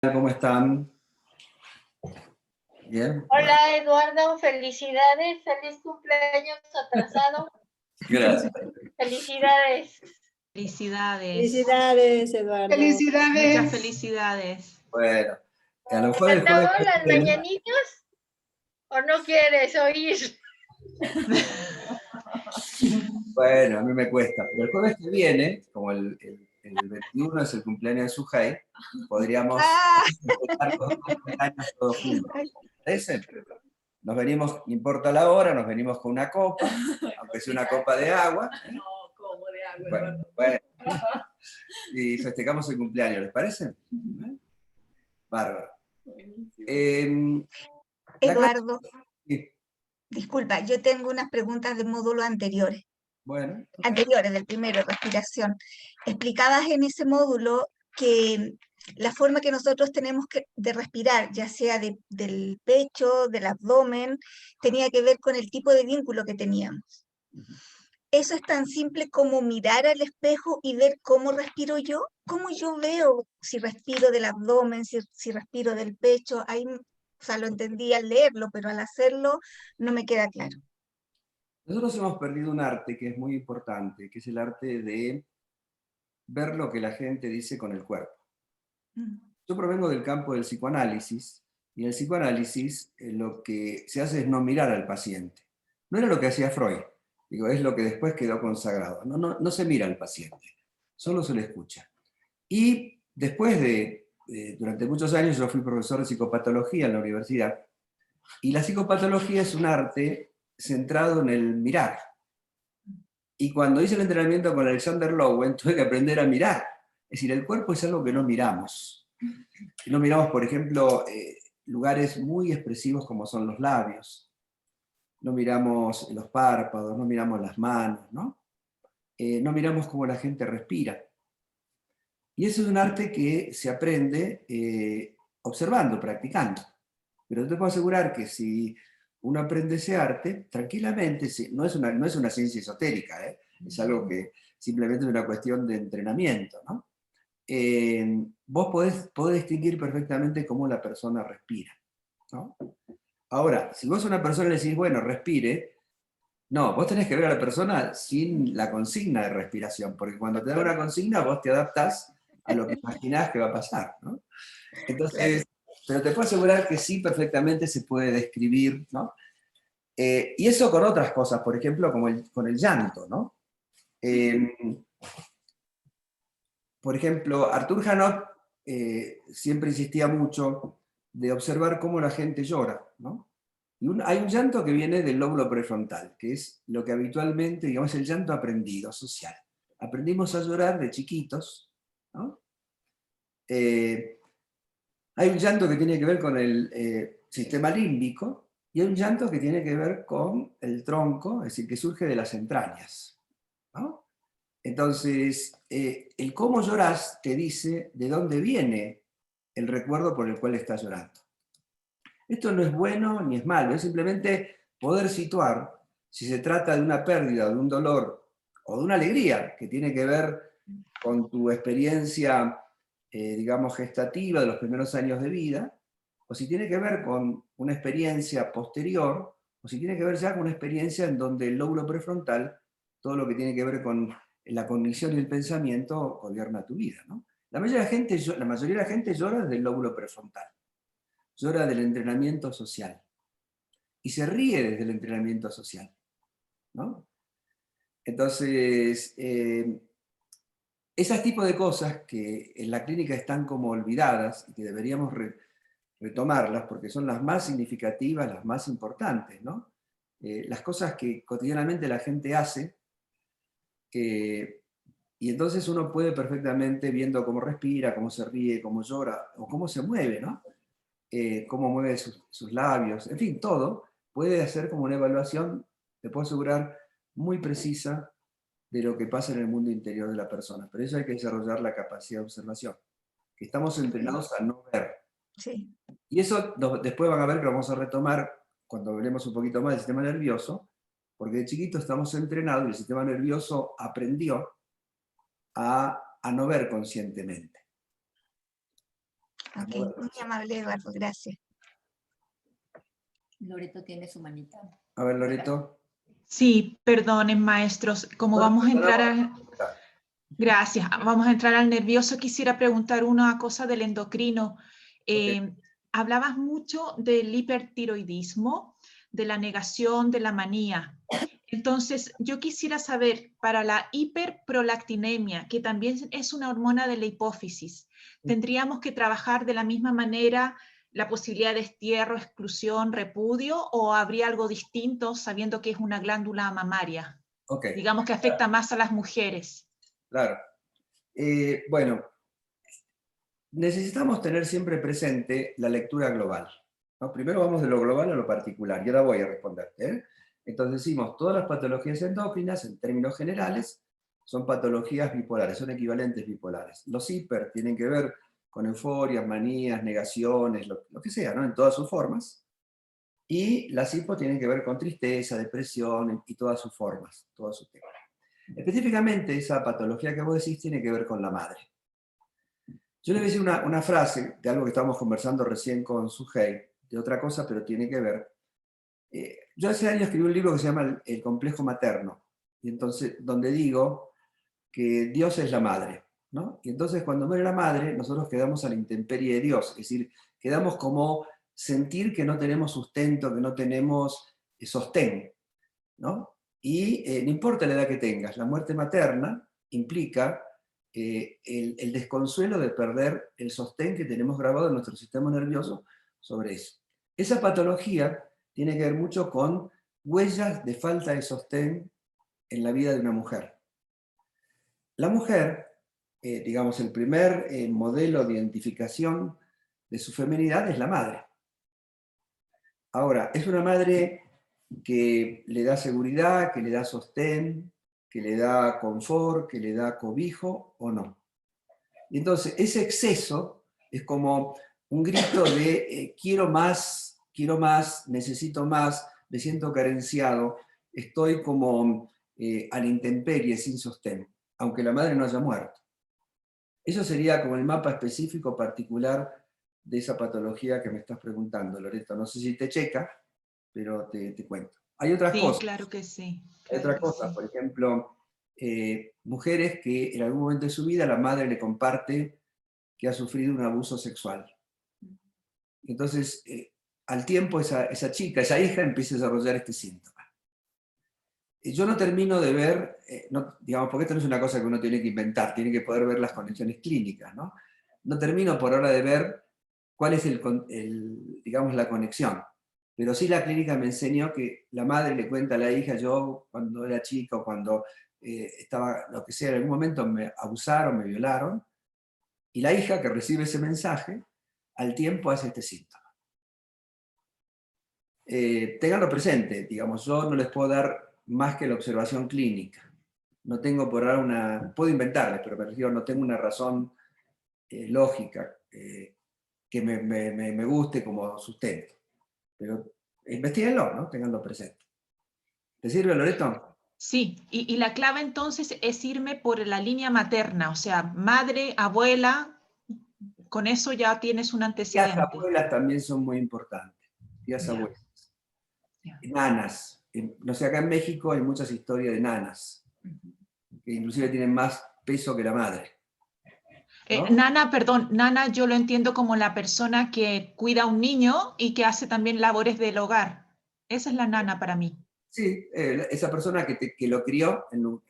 ¿Cómo están? Bien. Bueno, Hola Eduardo, felicidades, feliz cumpleaños atrasado. gracias. Felicidades. Felicidades. Felicidades, Eduardo. Felicidades. Muchas felicidades. Bueno, a lo mejor el jueves ¿Cantamos las que viene, mañanitas o no quieres oír? bueno, a mí me cuesta, pero el jueves que viene, como el 21 es el cumpleaños de Sujei, podríamos festejar los dos cumpleaños todos juntos. ¿Parece? Nos venimos, no importa la hora, nos venimos con una copa, aunque sea una copa de agua. No, como de agua. Bueno, y festejamos el cumpleaños, ¿les parece? Bárbaro. Eduardo, Sí, disculpa, yo tengo unas preguntas de módulo anteriores, bueno, del primero, respiración. Explicabas en ese módulo que la forma que nosotros tenemos de respirar, ya sea del pecho, del abdomen, tenía que ver con el tipo de vínculo que teníamos. ¿Eso es tan simple como mirar al espejo y ver cómo respiro yo? ¿Cómo yo veo si respiro del abdomen, si respiro del pecho? Ahí, o sea, lo entendí al leerlo, pero al hacerlo no me queda claro. nosotros hemos perdido un arte que es muy importante, que es el arte de ver lo que la gente dice con el cuerpo. Yo provengo del campo del psicoanálisis, y en el psicoanálisis lo que se hace es no mirar al paciente. No era lo que hacía Freud, digo, es lo que después quedó consagrado. No se mira al paciente, solo se le escucha. Y después durante muchos años yo fui profesor de psicopatología en la universidad, y la psicopatología es un arte centrado en el mirar. Y cuando hice el entrenamiento con Alexander Lowen, tuve que aprender a mirar. Es decir, el cuerpo es algo que no miramos. No miramos, por ejemplo, lugares muy expresivos como son los labios. No miramos los párpados, no miramos las manos, ¿no? No miramos cómo la gente respira. Y eso es un arte que se aprende observando, practicando. Pero te puedo asegurar que si uno aprende ese arte, tranquilamente, no es una ciencia esotérica, es algo que simplemente es una cuestión de entrenamiento, ¿no? Vos podés distinguir perfectamente cómo la persona respira, ¿no? Ahora, si vos a una persona le decís, bueno, respire, no, vos tenés que ver a la persona sin la consigna de respiración, porque cuando te da una consigna vos te adaptás a lo que imaginás que va a pasar, ¿no? Entonces, pero te puedo asegurar que sí, perfectamente se puede describir, ¿no? Y eso con otras cosas, por ejemplo, como con el llanto, ¿no? Por ejemplo, Arthur Janot siempre insistía mucho de observar cómo la gente llora, ¿no? Y hay un llanto que viene del lóbulo prefrontal, que es lo que habitualmente, digamos, el llanto aprendido, social. Aprendimos a llorar de chiquitos, ¿no? Hay un llanto que tiene que ver con el sistema límbico y hay un llanto que tiene que ver con el tronco, es decir, que surge de las entrañas, ¿no? Entonces, el cómo llorás te dice de dónde viene el recuerdo por el cual estás llorando. Esto no es bueno ni es malo, es simplemente poder situar si se trata de una pérdida, de un dolor o de una alegría que tiene que ver con tu experiencia, digamos, gestativa de los primeros años de vida, o si tiene que ver con una experiencia posterior, o si tiene que ver ya con una experiencia en donde el lóbulo prefrontal, todo lo que tiene que ver con la cognición y el pensamiento, gobierna tu vida, ¿no? La mayoría de la gente llora desde el lóbulo prefrontal, llora del entrenamiento social, y se ríe desde el entrenamiento social, ¿no? Entonces, esos tipos de cosas que en la clínica están como olvidadas y que deberíamos retomarlas porque son las más significativas, las más importantes, ¿no? Las cosas que cotidianamente la gente hace, y entonces uno puede perfectamente, viendo cómo respira, cómo se ríe, cómo llora, o cómo se mueve, ¿no? Cómo mueve sus labios, en fin, todo, puede hacer como una evaluación, te puedo asegurar, muy precisa de lo que pasa en el mundo interior de la persona. Pero eso hay que desarrollar la capacidad de observación, que estamos entrenados a no ver. Sí. Y eso después van a ver que lo vamos a retomar cuando hablemos un poquito más del sistema nervioso, porque de chiquito estamos entrenados y el sistema nervioso aprendió a no ver conscientemente. Ok, muy amable, Eduardo, gracias. Loreto tiene su manita. A ver, Loreto. Sí, perdonen, maestros, como vamos a entrar a... Gracias, vamos a entrar al nervioso. Quisiera preguntar una cosa del endocrino. Hablabas mucho del hipertiroidismo, de la negación, de la manía. Entonces, yo quisiera saber, para la hiperprolactinemia, que también es una hormona de la hipófisis, ¿tendríamos que trabajar de la misma manera la posibilidad de destierro, exclusión, repudio, o habría algo distinto sabiendo que es una glándula mamaria? Digamos que afecta más a las mujeres. Claro. Bueno, necesitamos tener siempre presente la lectura global, ¿no? Primero vamos de lo global a lo particular, y ahora voy a responderte. Entonces decimos, todas las patologías endócrinas, en términos generales, son patologías bipolares, son equivalentes bipolares. Los hiper tienen que ver con euforias, manías, negaciones, lo que sea, ¿no? En todas sus formas. Y las hipo tienen que ver con tristeza, depresión y todas sus formas, todos sus temas. Específicamente, esa patología que vos decís tiene que ver con la madre. Yo le voy a decir una frase de algo que estábamos conversando recién con Sujei, de otra cosa, pero tiene que ver. Yo hace años escribí un libro que se llama El complejo materno, y entonces, donde digo que Dios es la madre, ¿no? Y entonces cuando muere la madre, nosotros quedamos a la intemperie de Dios, es decir, quedamos como sentir que no tenemos sustento, que no tenemos sostén, ¿no? Y no importa la edad que tengas, la muerte materna implica el desconsuelo de perder el sostén que tenemos grabado en nuestro sistema nervioso sobre eso. Esa patología tiene que ver mucho con huellas de falta de sostén en la vida de una mujer. La mujer, digamos, el primer modelo de identificación de su feminidad es la madre. Ahora, es una madre que le da seguridad, que le da sostén, que le da confort, que le da cobijo o no. Y entonces ese exceso es como un grito de quiero más, necesito más, me siento carenciado, estoy como a la intemperie, sin sostén, aunque la madre no haya muerto. Eso sería como el mapa específico particular de esa patología que me estás preguntando, Loreto. No sé si te checa, pero te cuento. Hay otras cosas. Claro que sí. Hay otras cosas, por ejemplo, mujeres que en algún momento de su vida la madre le comparte que ha sufrido un abuso sexual. Entonces, al tiempo esa chica, esa hija empieza a desarrollar este síntoma. Yo no termino de ver, digamos, porque esto no es una cosa que uno tiene que inventar, tiene que poder ver las conexiones clínicas, ¿no? No termino por ahora de ver cuál es digamos, la conexión. Pero sí la clínica me enseñó que la madre le cuenta a la hija, yo cuando era chica o cuando estaba, lo que sea, en algún momento me abusaron, me violaron, y la hija que recibe ese mensaje, al tiempo hace este síntoma. Ténganlo presente, digamos, yo no les puedo dar más que la observación clínica. No tengo por ahora puedo inventarles, pero me refiero, no tengo una razón lógica que me guste como sustento. Pero investíguenlo, ¿no? Ténganlo presente. ¿Te sirve, Loreto? Sí, y la clave entonces es irme por la línea materna, o sea, madre, abuela, con eso ya tienes un antecedente. Tías abuelas también son muy importantes. Tías abuelas. Nanas. No sé, acá en México hay muchas historias de nanas, que inclusive tienen más peso que la madre. ¿No? Nana yo lo entiendo como la persona que cuida a un niño y que hace también labores del hogar. Esa es la nana para mí. Sí, esa persona que lo crió como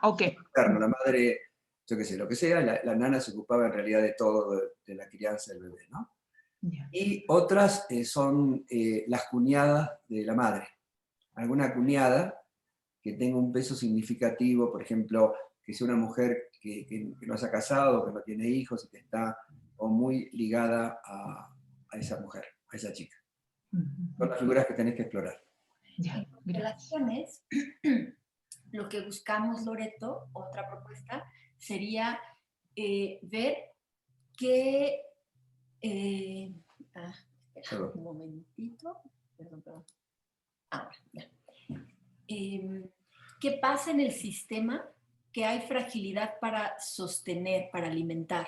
ok. Materno, la madre, yo qué sé, lo que sea, la nana se ocupaba en realidad de todo, de la crianza del bebé, ¿no? Yeah. Y otras son las cuñadas de la madre. Alguna cuñada que tenga un peso significativo, por ejemplo, que sea una mujer que no se ha casado, que no tiene hijos y que está muy ligada a esa mujer, a esa chica. Son las figuras que tenés que explorar. En relaciones, lo que buscamos, Loreto, otra propuesta, sería ver qué... espera, un momentito. Perdón. Ahora, ya. ¿Qué pasa en el sistema? Que hay fragilidad para sostener, para alimentar.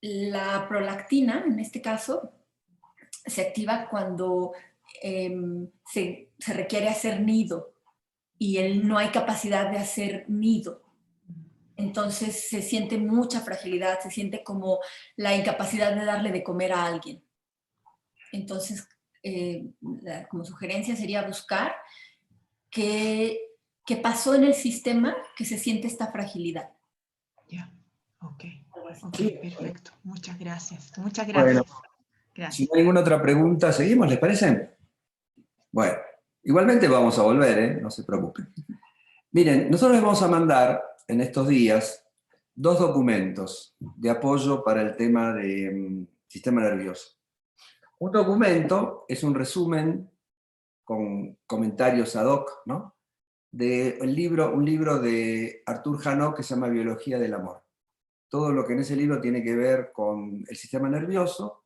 la prolactina, en este caso, se activa cuando se requiere hacer nido y no hay capacidad de hacer nido. Entonces se siente mucha fragilidad, se siente como la incapacidad de darle de comer a alguien. Entonces, como sugerencia sería buscar qué pasó en el sistema que se siente esta fragilidad. Ya, ok, perfecto. Muchas gracias. Muchas gracias. Bueno, gracias. Si no hay ninguna otra pregunta, ¿seguimos? ¿Les parece? Bueno, igualmente vamos a volver, no se preocupen. Miren, nosotros les vamos a mandar en estos días 2 documentos de apoyo para el tema de sistema nervioso. Un documento es un resumen con comentarios ad hoc, ¿no? De un libro de Arthur Janot que se llama Biología del Amor. Todo lo que en ese libro tiene que ver con el sistema nervioso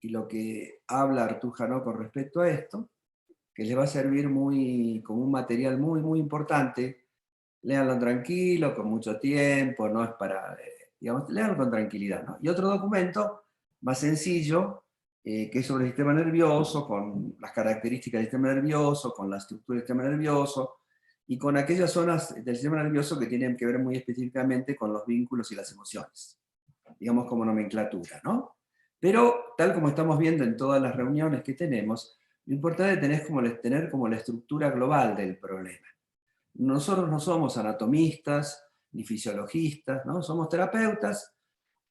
y lo que habla Arthur Janot con respecto a esto, que les va a servir como un material muy, muy importante. Léanlo tranquilo, con mucho tiempo, no es para, léanlo con tranquilidad, ¿no? Y otro documento más sencillo, que es sobre el sistema nervioso, con las características del sistema nervioso, con la estructura del sistema nervioso, y con aquellas zonas del sistema nervioso que tienen que ver muy específicamente con los vínculos y las emociones, digamos como nomenclatura, ¿no? Pero, tal como estamos viendo en todas las reuniones que tenemos, lo importante es tener como la estructura global del problema. Nosotros no somos anatomistas, ni fisiologistas, ¿no? Somos terapeutas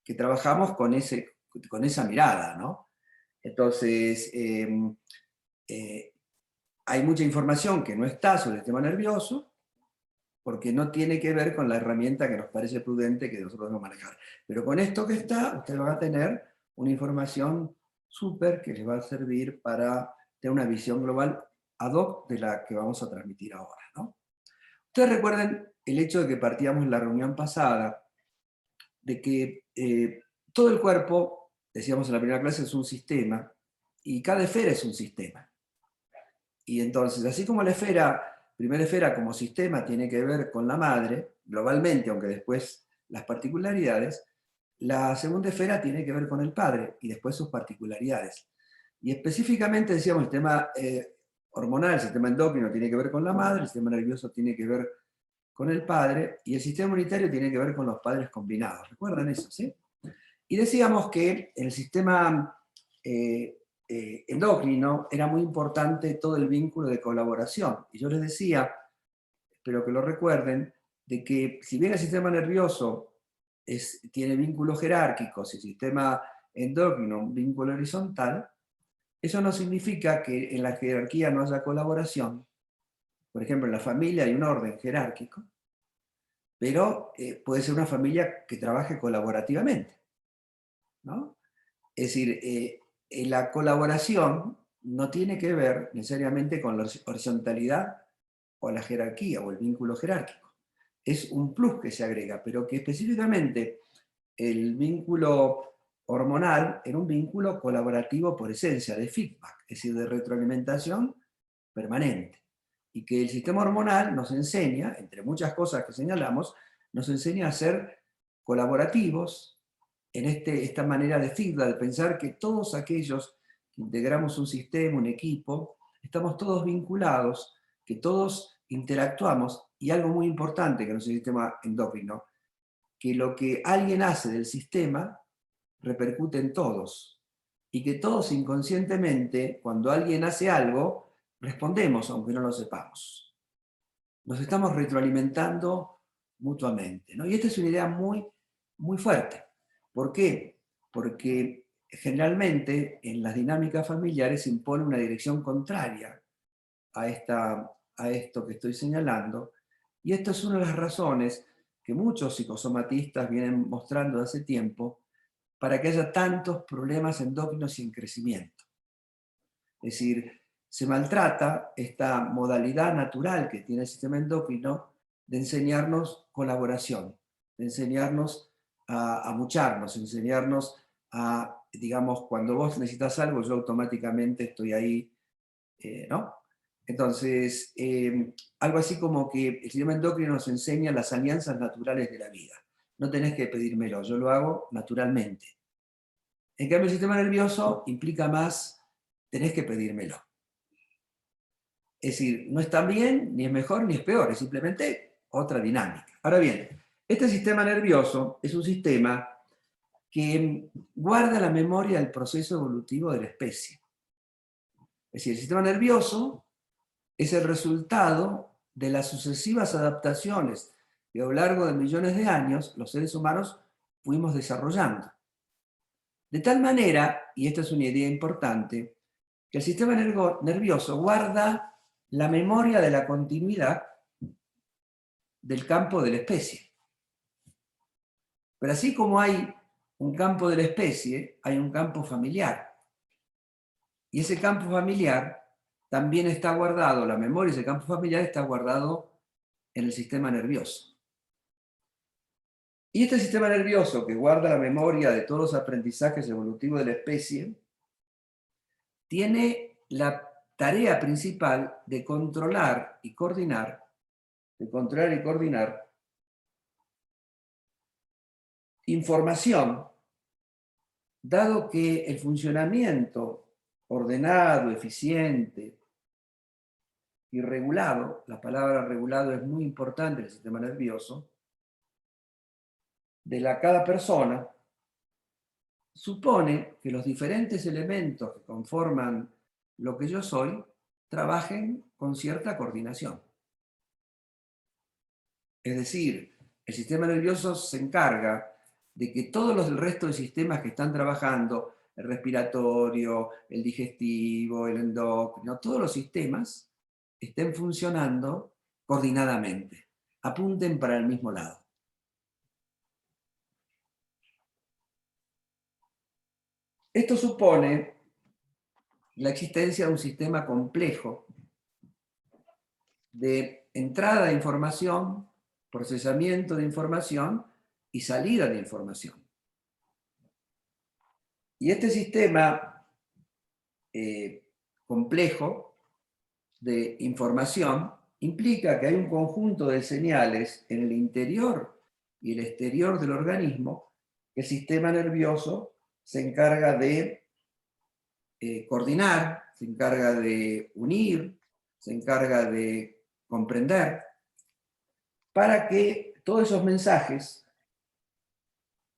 que trabajamos con esa mirada, ¿no? Entonces, hay mucha información que no está sobre el sistema nervioso, porque no tiene que ver con la herramienta que nos parece prudente que nosotros debemos manejar. Pero con esto que está, ustedes van a tener una información súper que les va a servir para tener una visión global ad hoc de la que vamos a transmitir ahora, ¿no? Ustedes recuerden el hecho de que partíamos en la reunión pasada, de que todo el cuerpo, decíamos en la primera clase, es un sistema, y cada esfera es un sistema. Y entonces, así como la primera esfera como sistema tiene que ver con la madre, globalmente, aunque después las particularidades, la segunda esfera tiene que ver con el padre, y después sus particularidades. Y específicamente decíamos el tema hormonal, el sistema endocrino tiene que ver con la madre, el sistema nervioso tiene que ver con el padre, y el sistema inmunitario tiene que ver con los padres combinados. ¿Recuerdan eso? ¿Sí? Y decíamos que en el sistema endocrino era muy importante todo el vínculo de colaboración. Y yo les decía, espero que lo recuerden, de que si bien el sistema nervioso tiene vínculos jerárquicos y el sistema endocrino un vínculo horizontal, eso no significa que en la jerarquía no haya colaboración. Por ejemplo, en la familia hay un orden jerárquico, pero puede ser una familia que trabaje colaborativamente, ¿no? Es decir, la colaboración no tiene que ver necesariamente con la horizontalidad o la jerarquía o el vínculo jerárquico. Es un plus que se agrega, pero que específicamente el vínculo hormonal era un vínculo colaborativo por esencia, de feedback, es decir, de retroalimentación permanente. Y que el sistema hormonal nos enseña, entre muchas cosas que señalamos, nos enseña a ser colaborativos en esta manera de feedback, de pensar que todos aquellos que integramos un sistema, un equipo, estamos todos vinculados, que todos interactuamos, y algo muy importante que no es el sistema endocrino, que lo que alguien hace del sistema repercute en todos, y que todos inconscientemente, cuando alguien hace algo, respondemos aunque no lo sepamos. Nos estamos retroalimentando mutuamente, ¿no? Y esta es una idea muy, muy fuerte. ¿Por qué? Porque generalmente en las dinámicas familiares se impone una dirección contraria a esto que estoy señalando, y esto es una de las razones que muchos psicosomatistas vienen mostrando hace tiempo para que haya tantos problemas endócrinos y en crecimiento. Es decir, se maltrata esta modalidad natural que tiene el sistema endocrino de enseñarnos colaboración, de enseñarnos a mucharnos, enseñarnos a, digamos, cuando vos necesitas algo, yo automáticamente estoy ahí, ¿no? Entonces, algo así como que el sistema endocrino nos enseña las alianzas naturales de la vida. No tenés que pedírmelo, yo lo hago naturalmente. En cambio, el sistema nervioso implica más, tenés que pedírmelo. Es decir, no es tan bien, ni es mejor, ni es peor, es simplemente otra dinámica. Ahora bien, este sistema nervioso es un sistema que guarda la memoria del proceso evolutivo de la especie. Es decir, el sistema nervioso es el resultado de las sucesivas adaptaciones que a lo largo de millones de años los seres humanos fuimos desarrollando. De tal manera, y esta es una idea importante, que el sistema nervioso guarda la memoria de la continuidad del campo de la especie. Pero así como hay un campo de la especie, hay un campo familiar. Y ese campo familiar también está guardado, la memoria de ese campo familiar está guardado en el sistema nervioso. Y este sistema nervioso que guarda la memoria de todos los aprendizajes evolutivos de la especie, tiene la tarea principal de controlar y coordinar, información, dado que el funcionamiento ordenado, eficiente y regulado, la palabra regulado es muy importante en el sistema nervioso, de cada persona, supone que los diferentes elementos que conforman lo que yo soy trabajen con cierta coordinación. Es decir, el sistema nervioso se encarga de que todos los del resto de sistemas que están trabajando, el respiratorio, el digestivo, el endocrino, todos los sistemas estén funcionando coordinadamente, apunten para el mismo lado. Esto supone la existencia de un sistema complejo de entrada de información, procesamiento de información y salida de información. Y este sistema complejo de información implica que hay un conjunto de señales en el interior y el exterior del organismo que el sistema nervioso se encarga de coordinar, se encarga de unir, se encarga de comprender, para que todos esos mensajes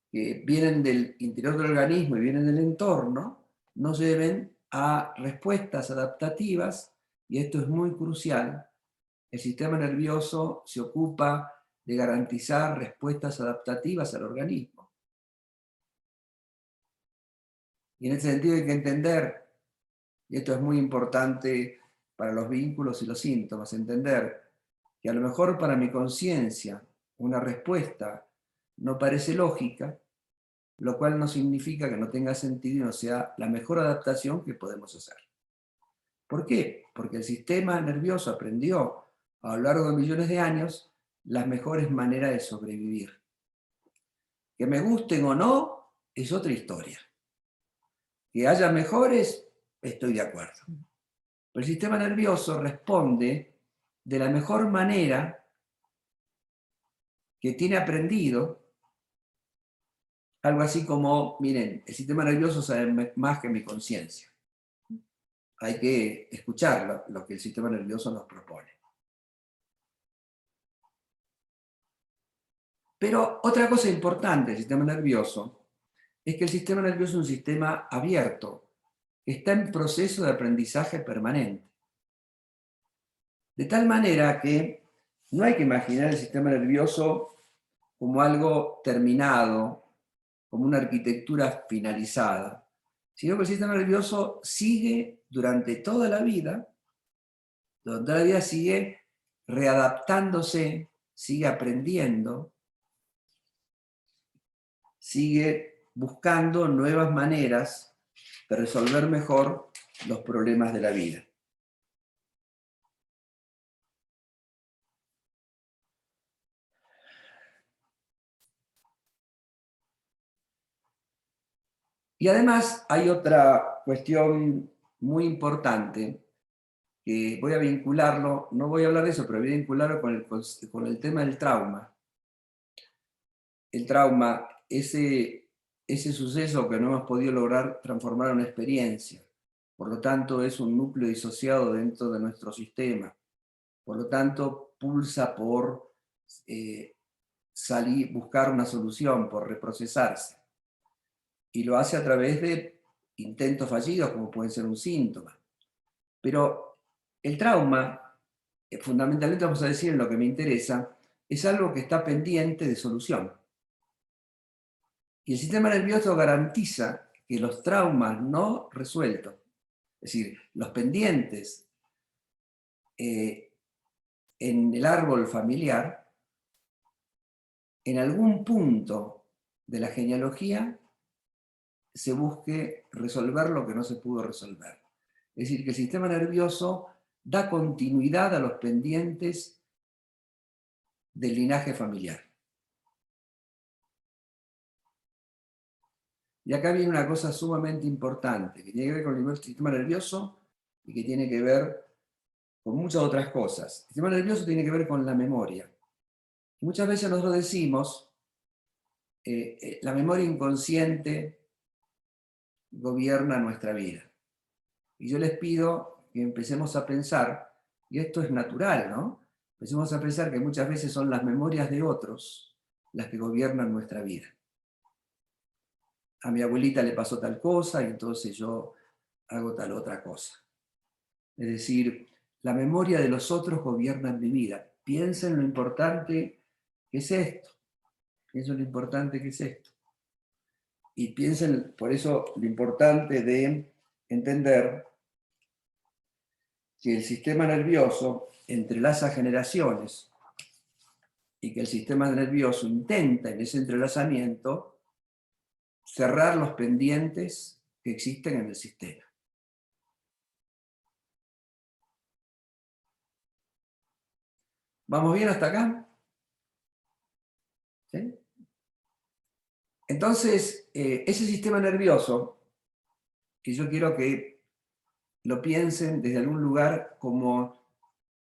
que vienen del interior del organismo y vienen del entorno nos lleven a respuestas adaptativas, y esto es muy crucial. El sistema nervioso se ocupa de garantizar respuestas adaptativas al organismo. Y en ese sentido hay que entender, y esto es muy importante para los vínculos y los síntomas, entender que a lo mejor para mi conciencia una respuesta no parece lógica, lo cual no significa que no tenga sentido y no sea la mejor adaptación que podemos hacer. ¿Por qué? Porque el sistema nervioso aprendió a lo largo de millones de años las mejores maneras de sobrevivir. Que me gusten o no es otra historia. Que haya mejores, estoy de acuerdo. Pero el sistema nervioso responde de la mejor manera que tiene aprendido, algo así como, miren, el sistema nervioso sabe más que mi conciencia. Hay que escuchar lo que el sistema nervioso nos propone. Pero otra cosa importante del sistema nervioso es que el sistema nervioso es un sistema abierto, que está en proceso de aprendizaje permanente. De tal manera que no hay que imaginar el sistema nervioso como algo terminado, como una arquitectura finalizada, sino que el sistema nervioso sigue durante toda la vida sigue readaptándose, sigue aprendiendo, sigue buscando nuevas maneras de resolver mejor los problemas de la vida. Y además hay otra cuestión muy importante que voy a vincularlo, no voy a hablar de eso, pero voy a vincularlo con el tema del trauma. El trauma, ese ese suceso que no hemos podido lograr transformar en una experiencia. Por lo tanto, es un núcleo disociado dentro de nuestro sistema. Por lo tanto, pulsa por buscar una solución, por reprocesarse. Y lo hace a través de intentos fallidos, como pueden ser un síntoma. Pero el trauma, fundamentalmente vamos a decir en lo que me interesa, es algo que está pendiente de solución. Y el sistema nervioso garantiza que los traumas no resueltos, es decir, los pendientes en el árbol familiar, en algún punto de la genealogía se busque resolver lo que no se pudo resolver. Es decir, que el sistema nervioso da continuidad a los pendientes del linaje familiar. Y acá viene una cosa sumamente importante, que tiene que ver con el sistema nervioso y que tiene que ver con muchas otras cosas. El sistema nervioso tiene que ver con la memoria. Muchas veces nosotros decimos, la memoria inconsciente gobierna nuestra vida. Y yo les pido que empecemos a pensar, y esto es natural, ¿no? Empecemos a pensar que muchas veces son las memorias de otros las que gobiernan nuestra vida. A mi abuelita le pasó tal cosa y entonces yo hago tal otra cosa. Es decir, la memoria de los otros gobierna mi vida. Piensen lo importante que es esto. Piensen lo importante que es esto. Y piensen, por eso, lo importante de entender que el sistema nervioso entrelaza generaciones y que el sistema nervioso intenta en ese entrelazamiento cerrar los pendientes que existen en el sistema. ¿Vamos bien hasta acá? ¿Sí? Entonces, ese sistema nervioso, que yo quiero que lo piensen desde algún lugar como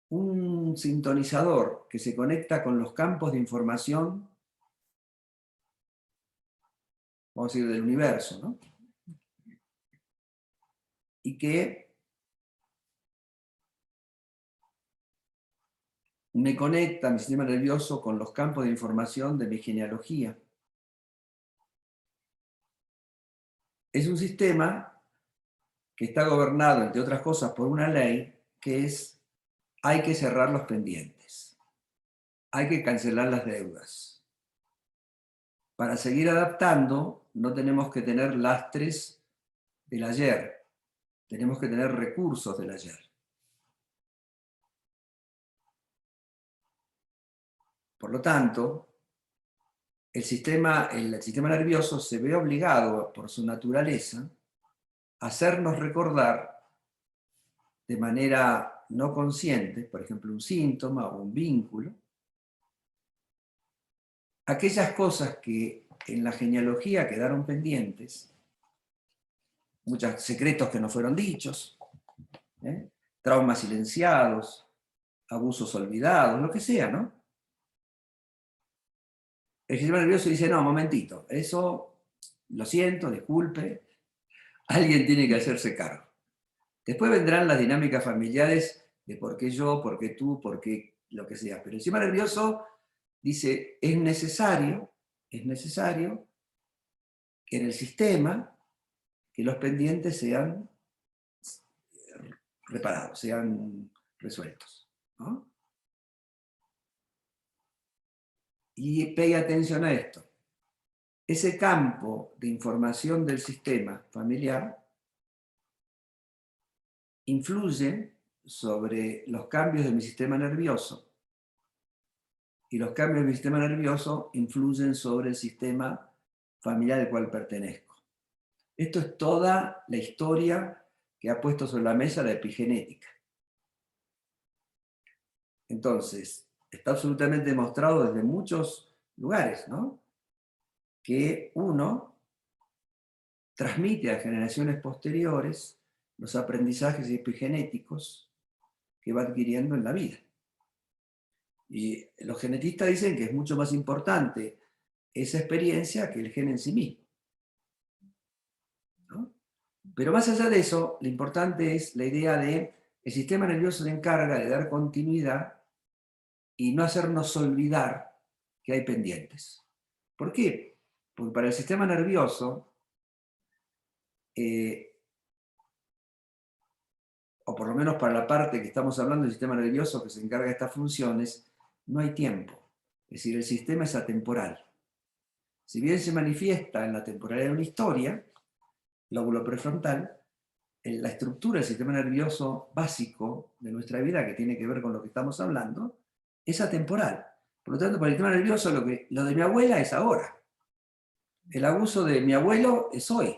un sintonizador que se conecta con los campos de información, vamos a decir, del universo, ¿no? Y que me conecta mi sistema nervioso con los campos de información de mi genealogía. Es un sistema que está gobernado, entre otras cosas, por una ley que es: hay que cerrar los pendientes, hay que cancelar las deudas. Para seguir adaptando, no tenemos que tener lastres del ayer, tenemos que tener recursos del ayer. Por lo tanto, el sistema nervioso se ve obligado por su naturaleza a hacernos recordar de manera no consciente, por ejemplo, un síntoma o un vínculo, aquellas cosas que en la genealogía quedaron pendientes, muchos secretos que no fueron dichos, traumas silenciados, abusos olvidados, lo que sea, ¿no? El sistema nervioso dice: no, momentito, eso lo siento, disculpe, alguien tiene que hacerse cargo. Después vendrán las dinámicas familiares de por qué yo, por qué tú, por qué lo que sea. Pero el sistema nervioso dice: es necesario que en el sistema que los pendientes sean reparados, sean resueltos, ¿no? Y pegue atención a esto. Ese campo de información del sistema familiar influye sobre los cambios de mi sistema nervioso, y los cambios de mi sistema nervioso influyen sobre el sistema familiar al cual pertenezco. Esto es toda la historia que ha puesto sobre la mesa la epigenética. Entonces, está absolutamente demostrado desde muchos lugares, ¿no?, que uno transmite a generaciones posteriores los aprendizajes epigenéticos que va adquiriendo en la vida. Y los genetistas dicen que es mucho más importante esa experiencia que el gen en sí mismo. Pero más allá de eso, lo importante es la idea de el sistema nervioso se encarga de dar continuidad y no hacernos olvidar que hay pendientes. ¿Por qué? Porque para el sistema nervioso, o por lo menos para la parte que estamos hablando del sistema nervioso que se encarga de estas funciones, no hay tiempo. Es decir, el sistema es atemporal. Si bien se manifiesta en la temporalidad de una historia, lóbulo prefrontal, en la estructura del sistema nervioso básico de nuestra vida, que tiene que ver con lo que estamos hablando, es atemporal. Por lo tanto, para el sistema nervioso, lo de mi abuela es ahora. El abuso de mi abuelo es hoy.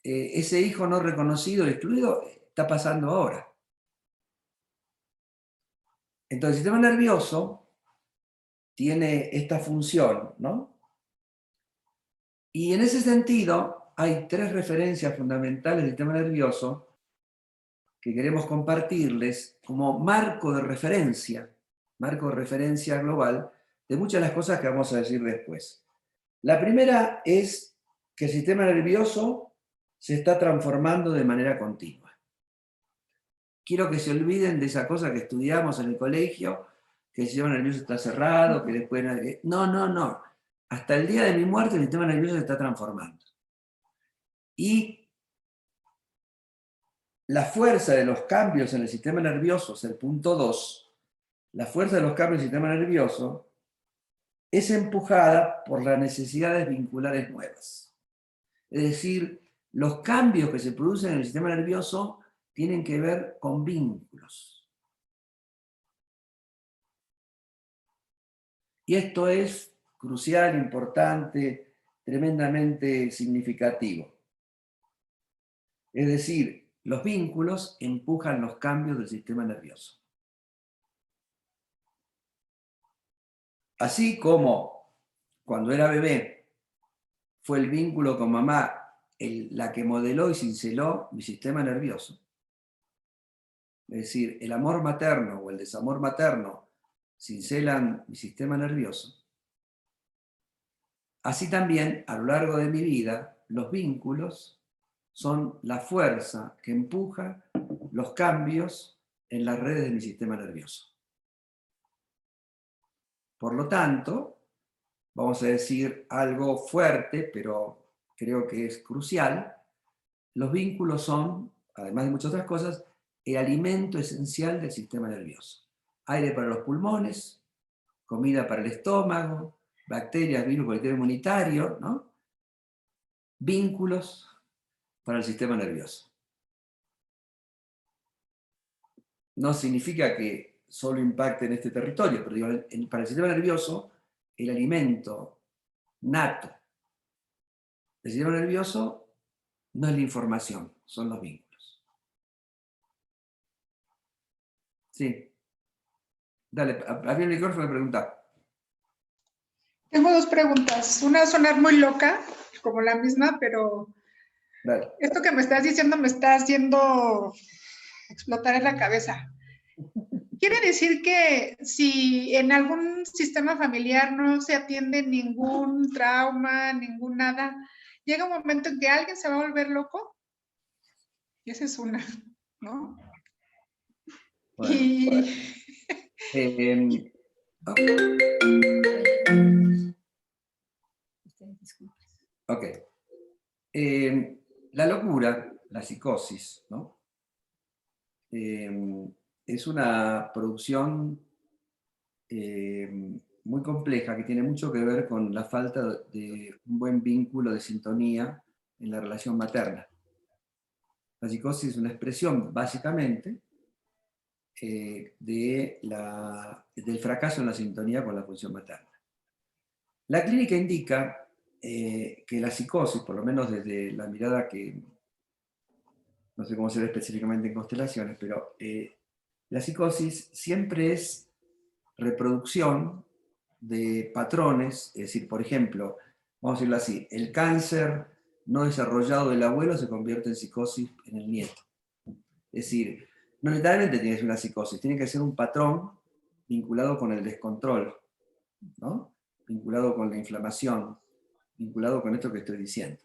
Ese hijo no reconocido, excluido, está pasando ahora. Entonces, el sistema nervioso tiene esta función, ¿no? Y en ese sentido, hay 3 referencias fundamentales del sistema nervioso que queremos compartirles como marco de referencia global de muchas de las cosas que vamos a decir después. La primera es que el sistema nervioso se está transformando de manera continua. Quiero que se olviden de esa cosa que estudiamos en el colegio, que el sistema nervioso está cerrado, que después... No. Hasta el día de mi muerte el sistema nervioso se está transformando. Y la fuerza de los cambios en el sistema nervioso, es el punto 2, la fuerza de los cambios en el sistema nervioso es empujada por las necesidades vinculares nuevas. Es decir, los cambios que se producen en el sistema nervioso tienen que ver con vínculos. Y esto es crucial, importante, tremendamente significativo. Es decir, los vínculos empujan los cambios del sistema nervioso. Así como cuando era bebé fue el vínculo con mamá la que modeló y cinceló mi sistema nervioso. Es decir, el amor materno o el desamor materno cincelan mi sistema nervioso. Así también, a lo largo de mi vida, los vínculos son la fuerza que empuja los cambios en las redes de mi sistema nervioso. Por lo tanto, vamos a decir algo fuerte, pero creo que es crucial, los vínculos son, además de muchas otras cosas, el alimento esencial del sistema nervioso. Aire para los pulmones, comida para el estómago, bacterias, virus, para el sistema inmunitario, ¿no? Vínculos para el sistema nervioso. No significa que solo impacte en este territorio, pero digo, para el sistema nervioso, el alimento nato del sistema nervioso no es la información, son los vínculos. Sí. Dale, había el micrófono y pregunta. Tengo 2 preguntas. Una va a sonar muy loca, como la misma, pero Dale. esto que me estás diciendo me está haciendo explotar en la cabeza. Quiere decir que si en algún sistema familiar no se atiende ningún trauma, ningún nada, llega un momento en que alguien se va a volver loco. Y esa es una, ¿no? Bueno, Y... Ok. La locura, la psicosis, ¿no? Es una producción muy compleja que tiene mucho que ver con la falta de un buen vínculo de sintonía en la relación materna. La psicosis es una expresión, básicamente, del fracaso en la sintonía con la función materna. La clínica indica que la psicosis, por lo menos desde la mirada que, no sé cómo se ve específicamente en constelaciones, pero la psicosis siempre es reproducción de patrones, es decir, por ejemplo, vamos a decirlo así, el cáncer no desarrollado del abuelo se convierte en psicosis en el nieto. Es decir, no necesariamente tiene que ser una psicosis, tiene que ser un patrón vinculado con el descontrol, ¿no? Vinculado con la inflamación, vinculado con esto que estoy diciendo.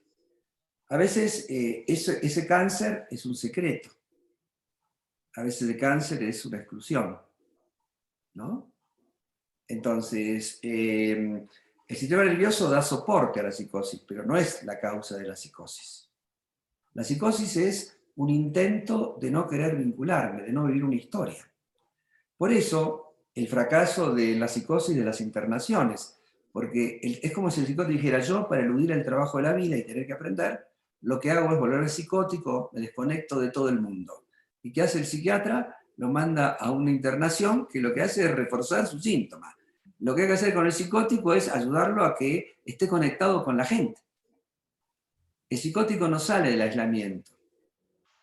A veces ese cáncer es un secreto. A veces el cáncer es una exclusión, ¿no? Entonces, el sistema nervioso da soporte a la psicosis, pero no es la causa de la psicosis. La psicosis es un intento de no querer vincularme, de no vivir una historia. Por eso, el fracaso de la psicosis de las internaciones, porque es como si el psicótico dijera, yo para eludir el trabajo de la vida y tener que aprender, lo que hago es volverme psicótico, me desconecto de todo el mundo. ¿Y qué hace el psiquiatra? Lo manda a una internación que lo que hace es reforzar sus síntomas. Lo que hay que hacer con el psicótico es ayudarlo a que esté conectado con la gente. El psicótico no sale del aislamiento.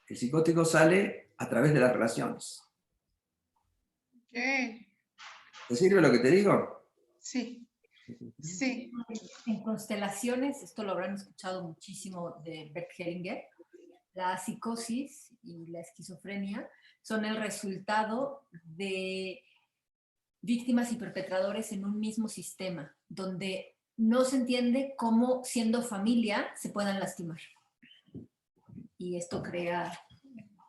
El psicótico sale a través de las relaciones. Okay. ¿Te sirve lo que te digo? Sí. Sí. En constelaciones, esto lo habrán escuchado muchísimo de Bert Hellinger, la psicosis y la esquizofrenia son el resultado de víctimas y perpetradores en un mismo sistema, donde no se entiende cómo, siendo familia, se puedan lastimar. Y esto crea,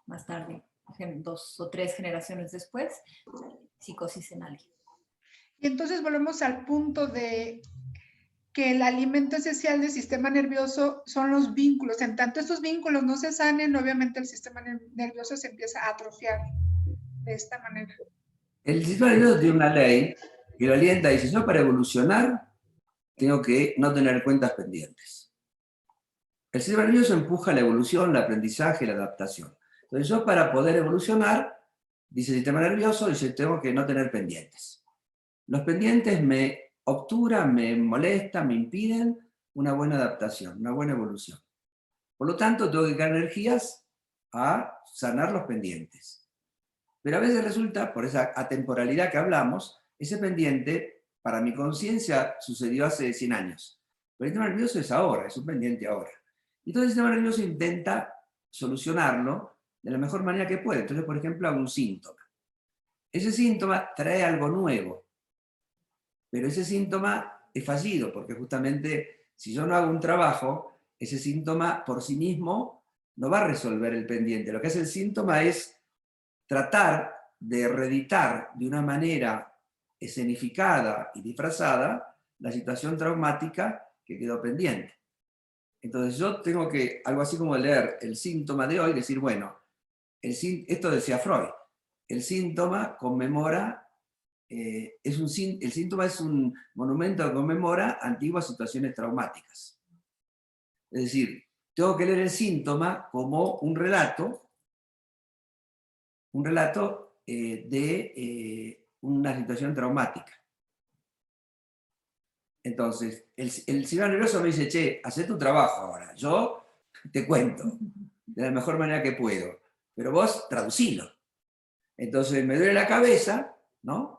más tarde, 2 o 3 generaciones después, psicosis en alguien. Y entonces volvemos al punto de que el alimento esencial del sistema nervioso son los vínculos. En tanto estos vínculos no se sanen, obviamente el sistema nervioso se empieza a atrofiar de esta manera. El sistema nervioso tiene una ley que lo alienta y dice, yo para evolucionar tengo que no tener cuentas pendientes. El sistema nervioso empuja la evolución, el aprendizaje, la adaptación. Entonces yo para poder evolucionar, dice el sistema nervioso, dice, tengo que no tener pendientes. Los pendientes me obturan, me molestan, me impiden una buena adaptación, una buena evolución. Por lo tanto, tengo que dedicar energías a sanar los pendientes. Pero a veces resulta, por esa atemporalidad que hablamos, ese pendiente, para mi conciencia, sucedió hace 100 años. Pero el sistema nervioso es ahora, es un pendiente ahora. Y entonces el sistema nervioso intenta solucionarlo de la mejor manera que puede. Entonces, por ejemplo, hago un síntoma. Ese síntoma trae algo nuevo. Pero ese síntoma es fallido, porque justamente si yo no hago un trabajo, ese síntoma por sí mismo no va a resolver el pendiente. Lo que hace el síntoma es tratar de reeditar de una manera escenificada y disfrazada la situación traumática que quedó pendiente. Entonces yo tengo que, algo así como leer el síntoma de hoy, decir, bueno, esto decía Freud, el síntoma conmemora, el síntoma es un monumento que conmemora antiguas situaciones traumáticas. Es decir, tengo que leer el síntoma como un relato de una situación traumática. Entonces, el sistema nervioso me dice, che, hacé tu trabajo ahora, yo te cuento de la mejor manera que puedo, pero vos traducilo. Entonces me duele la cabeza, ¿no?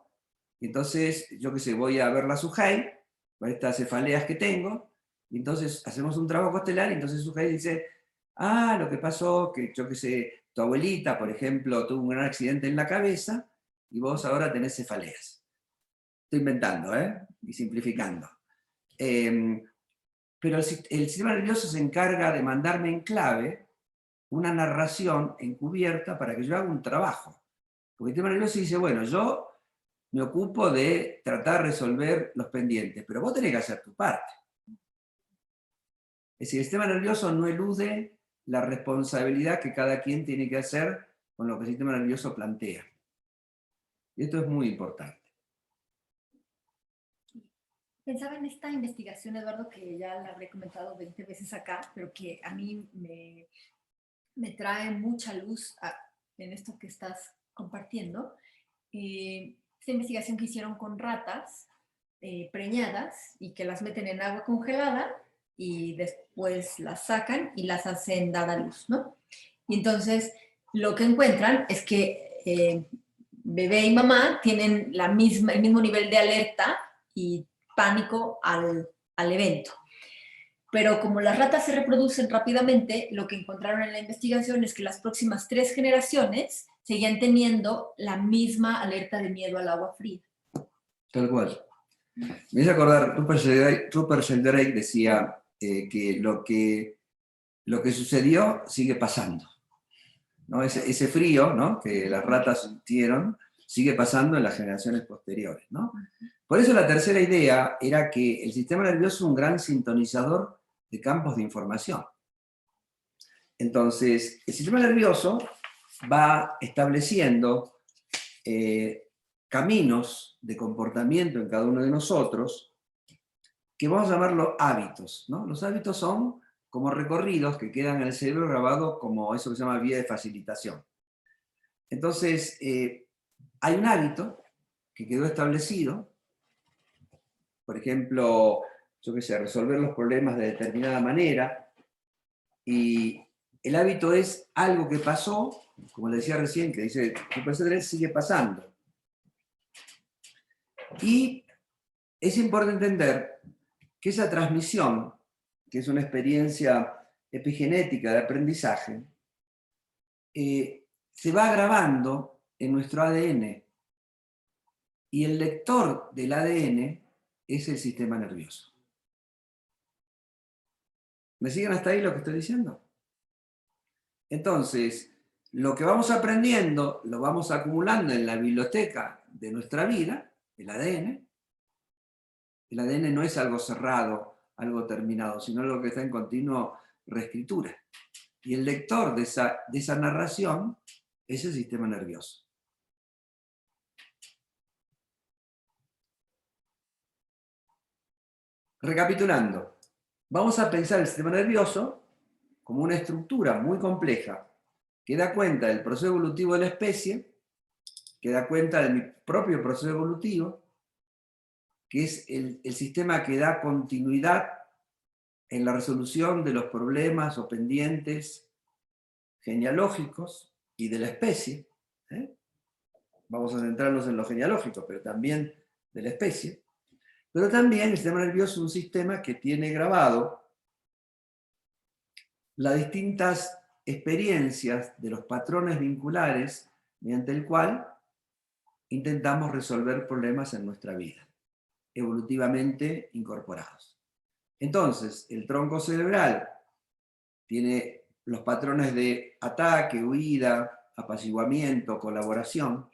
Entonces, yo qué sé, voy a ver la Sujei, con estas cefaleas que tengo, y entonces hacemos un trabajo constelar, y entonces Sujei dice, lo que pasó, que yo qué sé, tu abuelita, por ejemplo, tuvo un gran accidente en la cabeza, y vos ahora tenés cefaleas. Estoy inventando, y simplificando. Pero el sistema nervioso se encarga de mandarme en clave una narración encubierta para que yo haga un trabajo. Porque el sistema nervioso dice, bueno, yo me ocupo de tratar de resolver los pendientes, pero vos tenés que hacer tu parte. Es decir, el sistema nervioso no elude la responsabilidad que cada quien tiene que hacer con lo que el sistema nervioso plantea. Y esto es muy importante. Pensaba en esta investigación, Eduardo, que ya la habré comentado 20 veces acá, pero que a mí me trae mucha luz en esto que estás compartiendo. Esta investigación que hicieron con ratas preñadas y que las meten en agua congelada y después las sacan y las hacen dar a luz, ¿no? Y entonces lo que encuentran es que bebé y mamá tienen el mismo nivel de alerta y pánico al evento. Pero como las ratas se reproducen rápidamente, lo que encontraron en la investigación es que las próximas 3 generaciones seguían teniendo la misma alerta de miedo al agua fría. Tal cual. Me hice acordar, Rupert Sheldrake decía que lo que lo que sucedió sigue pasando, ¿no? Ese frío, ¿no?, que las ratas sintieron sigue pasando en las generaciones posteriores, ¿no? Por eso la tercera idea era que el sistema nervioso es un gran sintonizador de campos de información. Entonces, el sistema nervioso va estableciendo caminos de comportamiento en cada uno de nosotros que vamos a llamarlos hábitos, ¿no? Los hábitos son como recorridos que quedan en el cerebro grabados como eso que se llama vía de facilitación. Entonces, hay un hábito que quedó establecido, por ejemplo, yo qué sé, resolver los problemas de determinada manera, y el hábito es algo que pasó, como le decía recién, que dice, tu proceder sigue pasando. Y es importante entender que esa transmisión, que es una experiencia epigenética de aprendizaje, se va grabando en nuestro ADN, y el lector del ADN es el sistema nervioso. ¿Me siguen hasta ahí lo que estoy diciendo? Entonces, lo que vamos aprendiendo, lo vamos acumulando en la biblioteca de nuestra vida, el ADN. El ADN no es algo cerrado, algo terminado, sino algo que está en continua reescritura. Y el lector de esa narración es el sistema nervioso. Recapitulando, vamos a pensar el sistema nervioso como una estructura muy compleja que da cuenta del proceso evolutivo de la especie, que da cuenta de mi propio proceso evolutivo, que es el sistema que da continuidad en la resolución de los problemas o pendientes genealógicos y de la especie. Vamos a centrarnos en lo genealógico, pero también de la especie. Pero también el sistema nervioso es un sistema que tiene grabado las distintas experiencias de los patrones vinculares mediante el cual intentamos resolver problemas en nuestra vida, evolutivamente incorporados. Entonces, el tronco cerebral tiene los patrones de ataque, huida, apaciguamiento, colaboración.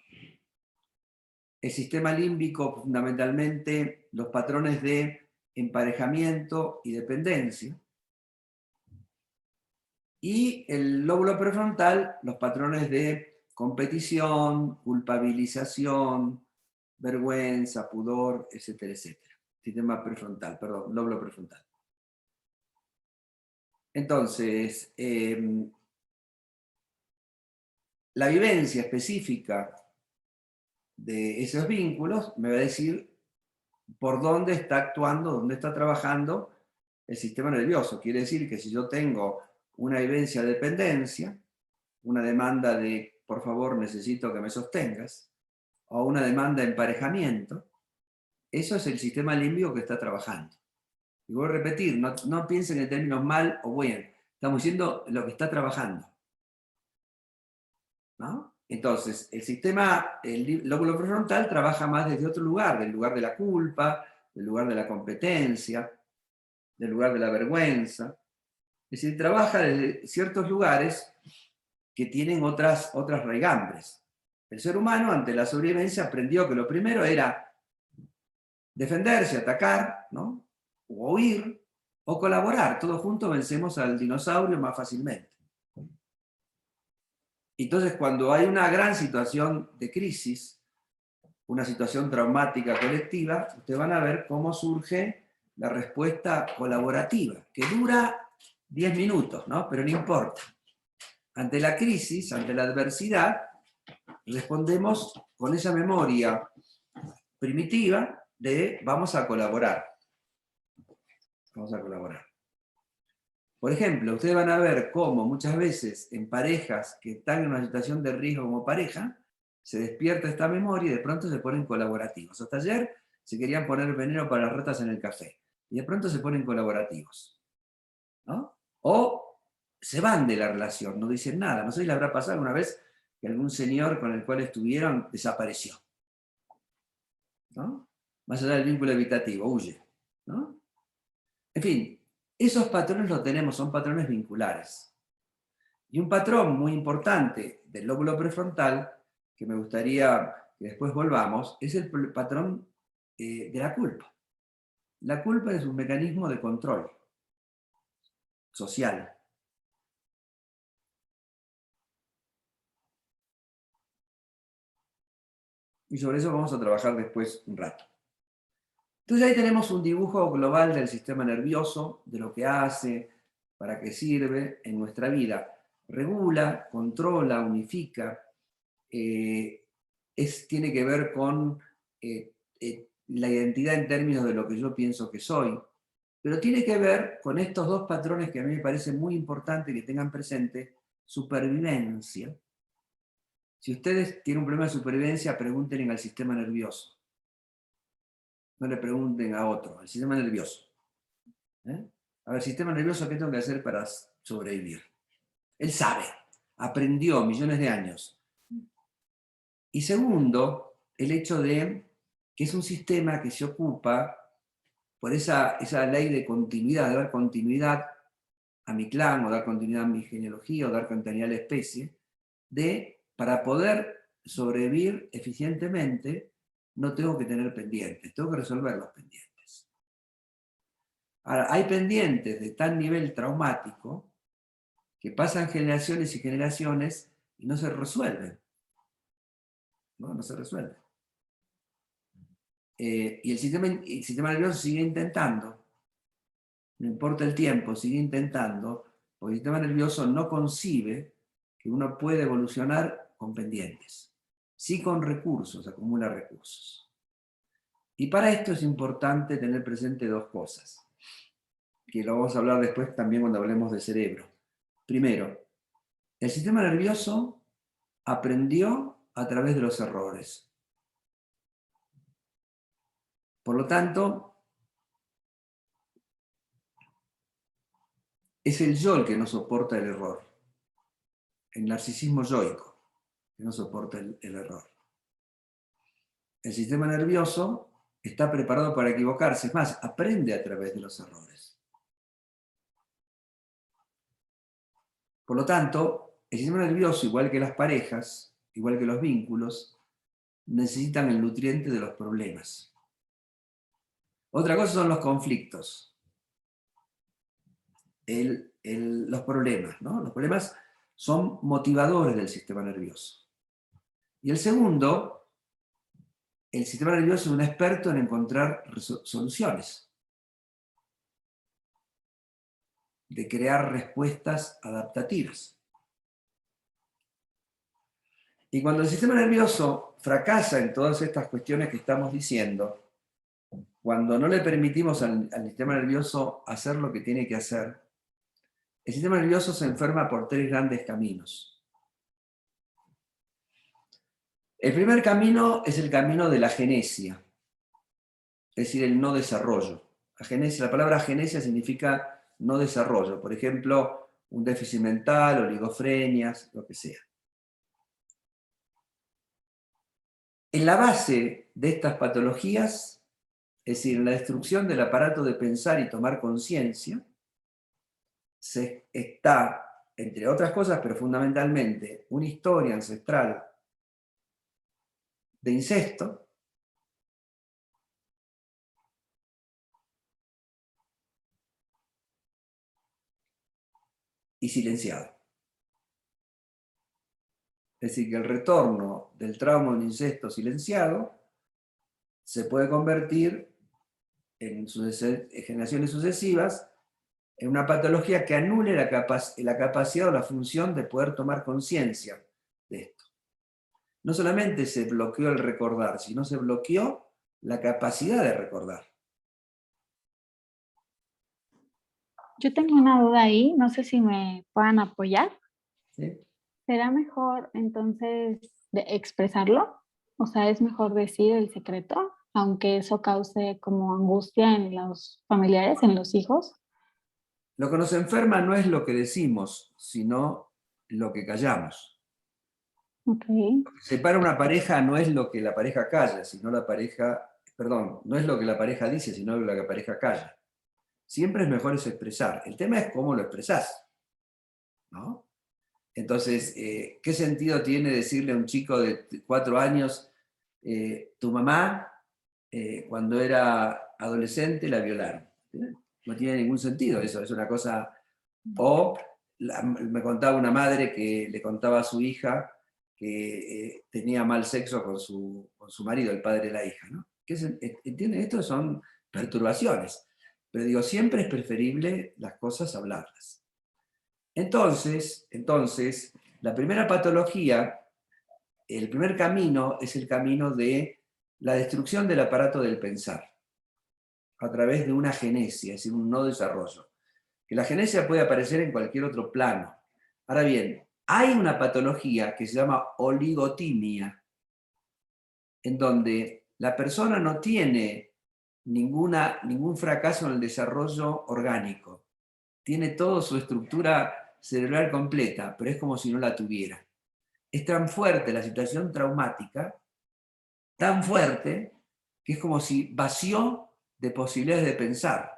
El sistema límbico, fundamentalmente, los patrones de emparejamiento y dependencia. Y el lóbulo prefrontal, los patrones de competición, culpabilización, vergüenza, pudor, etcétera, etcétera. Sistema prefrontal, perdón, lóbulo prefrontal. Entonces, la vivencia específica de esos vínculos me va a decir por dónde está actuando, dónde está trabajando el sistema nervioso. Quiere decir que si yo tengo una vivencia de dependencia, una demanda de, por favor, necesito que me sostengas, o una demanda de emparejamiento, eso es el sistema límbico que está trabajando. Y voy a repetir, no piensen en términos mal o bien, estamos diciendo lo que está trabajando, ¿no? Entonces, el lóbulo prefrontal trabaja más desde otro lugar, del lugar de la culpa, del lugar de la competencia, del lugar de la vergüenza. Es decir, trabaja desde ciertos lugares que tienen otras raigambres. El ser humano, ante la sobrevivencia, aprendió que lo primero era defenderse, atacar, ¿no?, o huir, o colaborar. Todos juntos vencemos al dinosaurio más fácilmente. Entonces, cuando hay una gran situación de crisis, una situación traumática colectiva, ustedes van a ver cómo surge la respuesta colaborativa, que dura 10 minutos, ¿no? Pero no importa. Ante la crisis, ante la adversidad, respondemos con esa memoria primitiva de vamos a colaborar. Vamos a colaborar. Por ejemplo, ustedes van a ver cómo muchas veces en parejas que están en una situación de riesgo como pareja, se despierta esta memoria y de pronto se ponen colaborativos. Hasta ayer se querían poner veneno para las ratas en el café. Y de pronto se ponen colaborativos, ¿no? O se van de la relación, no dicen nada. No sé si le habrá pasado alguna vez que algún señor con el cual estuvieron desapareció, ¿no? Más allá del vínculo evitativo, huye, ¿no? En fin, Esos patrones los tenemos, son patrones vinculares. Y un patrón muy importante del lóbulo prefrontal, que me gustaría que después volvamos, es el patrón de la culpa. La culpa es un mecanismo de control social. Y sobre eso vamos a trabajar después un rato. Entonces ahí tenemos un dibujo global del sistema nervioso, de lo que hace, para qué sirve en nuestra vida. Regula, controla, unifica, tiene que ver con la identidad en términos de lo que yo pienso que soy, pero tiene que ver con estos dos patrones que a mí me parece muy importante que tengan presente: supervivencia. Si ustedes tienen un problema de supervivencia, pregúntenle al sistema nervioso. No le pregunten a otro, al sistema nervioso. A ver, sistema nervioso, ¿qué tengo que hacer para sobrevivir? Él sabe, aprendió millones de años. Y segundo, el hecho de que es un sistema que se ocupa por esa ley de continuidad, de dar continuidad a mi clan, o dar continuidad a mi genealogía, o dar continuidad a la especie, para poder sobrevivir eficientemente, no tengo que tener pendientes, tengo que resolver los pendientes. Ahora, hay pendientes de tal nivel traumático que pasan generaciones y generaciones y no se resuelven. No se resuelven. Y el sistema nervioso sigue intentando, no importa el tiempo, sigue intentando, porque el sistema nervioso no concibe que uno puede evolucionar con pendientes. Sí con recursos, acumula recursos. Y para esto es importante tener presente dos cosas, que lo vamos a hablar después también cuando hablemos del cerebro. Primero, el sistema nervioso aprendió a través de los errores. Por lo tanto, es el yo el que no soporta el error. El narcisismo yoico, que no soporta el error. El sistema nervioso está preparado para equivocarse, es más, aprende a través de los errores. Por lo tanto, el sistema nervioso, igual que las parejas, igual que los vínculos, necesitan el nutriente de los problemas. Otra cosa son los conflictos. Los problemas, ¿no? Los problemas son motivadores del sistema nervioso. Y el segundo, el sistema nervioso es un experto en encontrar soluciones, de crear respuestas adaptativas. Y cuando el sistema nervioso fracasa en todas estas cuestiones que estamos diciendo, cuando no le permitimos al sistema nervioso hacer lo que tiene que hacer, el sistema nervioso se enferma por tres grandes caminos. El primer camino es el camino de la agenesia, es decir, el no desarrollo. La palabra agenesia significa no desarrollo. Por ejemplo, un déficit mental, oligofrenias, lo que sea. En la base de estas patologías, es decir, en la destrucción del aparato de pensar y tomar conciencia, está, entre otras cosas, pero fundamentalmente, una historia ancestral de incesto, y silenciado. Es decir, que el retorno del trauma de un incesto silenciado se puede convertir en generaciones sucesivas en una patología que anule la capacidad o la función de poder tomar conciencia de esto. No solamente se bloqueó el recordar, sino se bloqueó la capacidad de recordar. Yo tengo una duda ahí, no sé si me puedan apoyar. ¿Sí? ¿Será mejor entonces expresarlo? O sea, ¿es mejor decir el secreto, aunque eso cause como angustia en los familiares, en los hijos? Lo que nos enferma no es lo que decimos, sino lo que callamos. Okay. Lo que separa una pareja no es lo que la pareja calla, sino no es lo que la pareja dice, sino lo que la pareja calla. siempre es mejor expresar. El tema es cómo lo expresás, ¿no? Entonces, ¿qué sentido tiene decirle a un chico de 4 años, tu mamá, cuando era adolescente, la violaron? No tiene ningún sentido eso, es una cosa... O me contaba una madre que le contaba a su hija que tenía mal sexo con su marido, el padre de la hija, ¿no? ¿Entienden? Esto son perturbaciones. Pero digo, siempre es preferible las cosas hablarlas. Entonces, la primera patología, el primer camino es el camino de la destrucción del aparato del pensar, a través de una agenesia, es decir, un no desarrollo. Que la agenesia puede aparecer en cualquier otro plano. Ahora bien, hay una patología que se llama oligotimia, en donde la persona no tiene ningún fracaso en el desarrollo orgánico. Tiene toda su estructura cerebral completa, pero es como si no la tuviera. Es tan fuerte la situación traumática, tan fuerte, que es como si vació de posibilidades de pensar.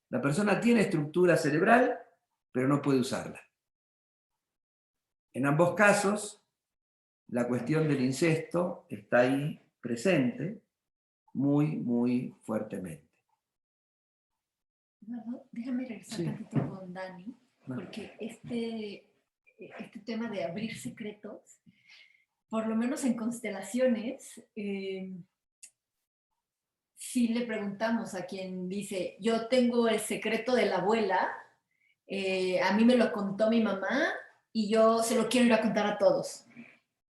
La persona tiene estructura cerebral, pero no puede usarla. En ambos casos, la cuestión del incesto está ahí presente muy, muy fuertemente. Eduardo, déjame regresar un poquito con Dani, porque este tema de abrir secretos, por lo menos en constelaciones, si le preguntamos a quien dice, yo tengo el secreto de la abuela, a mí me lo contó mi mamá y yo se lo quiero ir a contar a todos.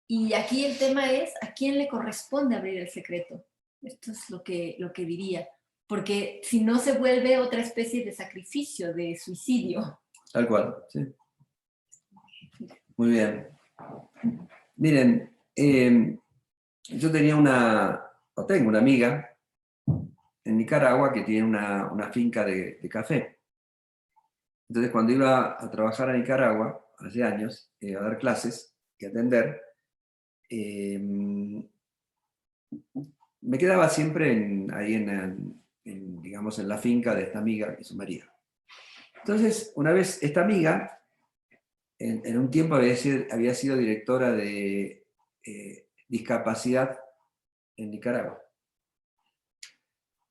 Y aquí el tema es, ¿a quién le corresponde abrir el secreto? Esto es lo que diría. Porque si no se vuelve otra especie de sacrificio, de suicidio. Tal cual, sí. Muy bien. Miren, yo tengo una amiga en Nicaragua que tiene una finca de café. Entonces, cuando iba a trabajar a Nicaragua, hace años, a dar clases y atender, me quedaba siempre ahí digamos, en la finca de esta amiga y su marido. Entonces, una vez esta amiga, en un tiempo había sido directora de discapacidad en Nicaragua.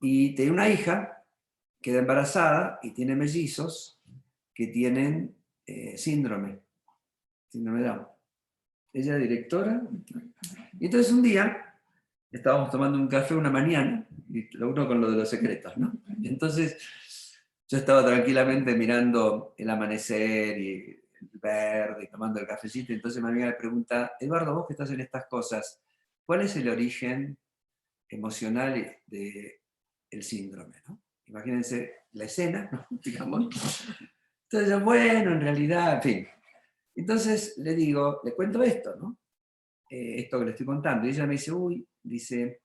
Y tenía una hija, queda embarazada y tiene mellizos que tienen síndrome de Down. Ella es directora. Y entonces un día estábamos tomando un café una mañana, y lo uno con lo de los secretos, ¿no? Y entonces yo estaba tranquilamente mirando el amanecer y el verde y tomando el cafecito, y entonces mi amiga me pregunta, Eduardo, vos que estás en estas cosas, ¿cuál es el origen emocional del síndrome, ¿no? Imagínense la escena, ¿no? Digamos. Entonces yo, bueno, en realidad, en fin. Entonces le cuento esto, ¿no? Esto que le estoy contando. Y ella me dice,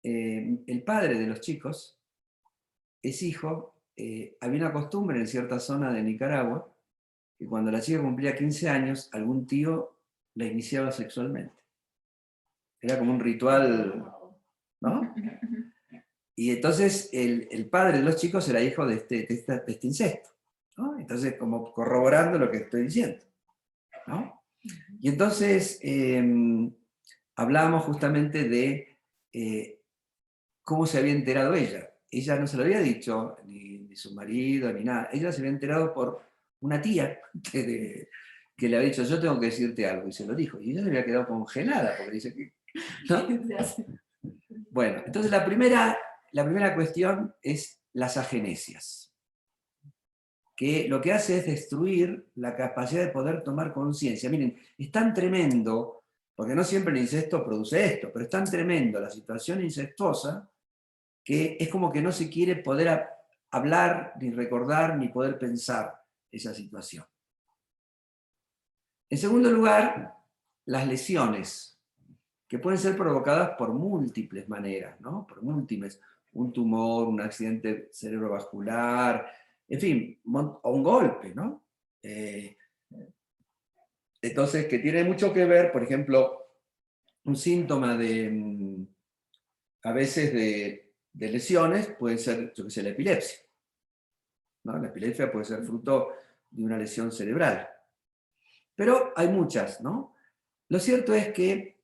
el padre de los chicos es hijo, había una costumbre en cierta zona de Nicaragua, que cuando la chica cumplía 15 años, algún tío la iniciaba sexualmente. Era como un ritual, ¿no? Y entonces el padre de los chicos era hijo de este incesto, ¿no? Entonces, como corroborando lo que estoy diciendo, ¿no? Y entonces hablábamos justamente de cómo se había enterado ella. Ella no se lo había dicho, ni su marido, ni nada. Ella se había enterado por una tía que le había dicho, yo tengo que decirte algo, y se lo dijo. Y ella se había quedado congelada, porque dice que... ¿no? Bueno, entonces la primera cuestión es las agenesias, que lo que hace es destruir la capacidad de poder tomar conciencia. Miren, es tan tremendo, porque no siempre el incesto produce esto, pero es tan tremendo la situación incestuosa que es como que no se quiere poder hablar, ni recordar, ni poder pensar esa situación. En segundo lugar, las lesiones, que pueden ser provocadas por múltiples maneras, ¿no? Por múltiples, un tumor, un accidente cerebrovascular, en fin, o un golpe, ¿no? Entonces, que tiene mucho que ver, por ejemplo, un síntoma a veces de lesiones puede ser, yo qué sé, la epilepsia, ¿no? La epilepsia puede ser fruto de una lesión cerebral. Pero hay muchas, ¿no? Lo cierto es que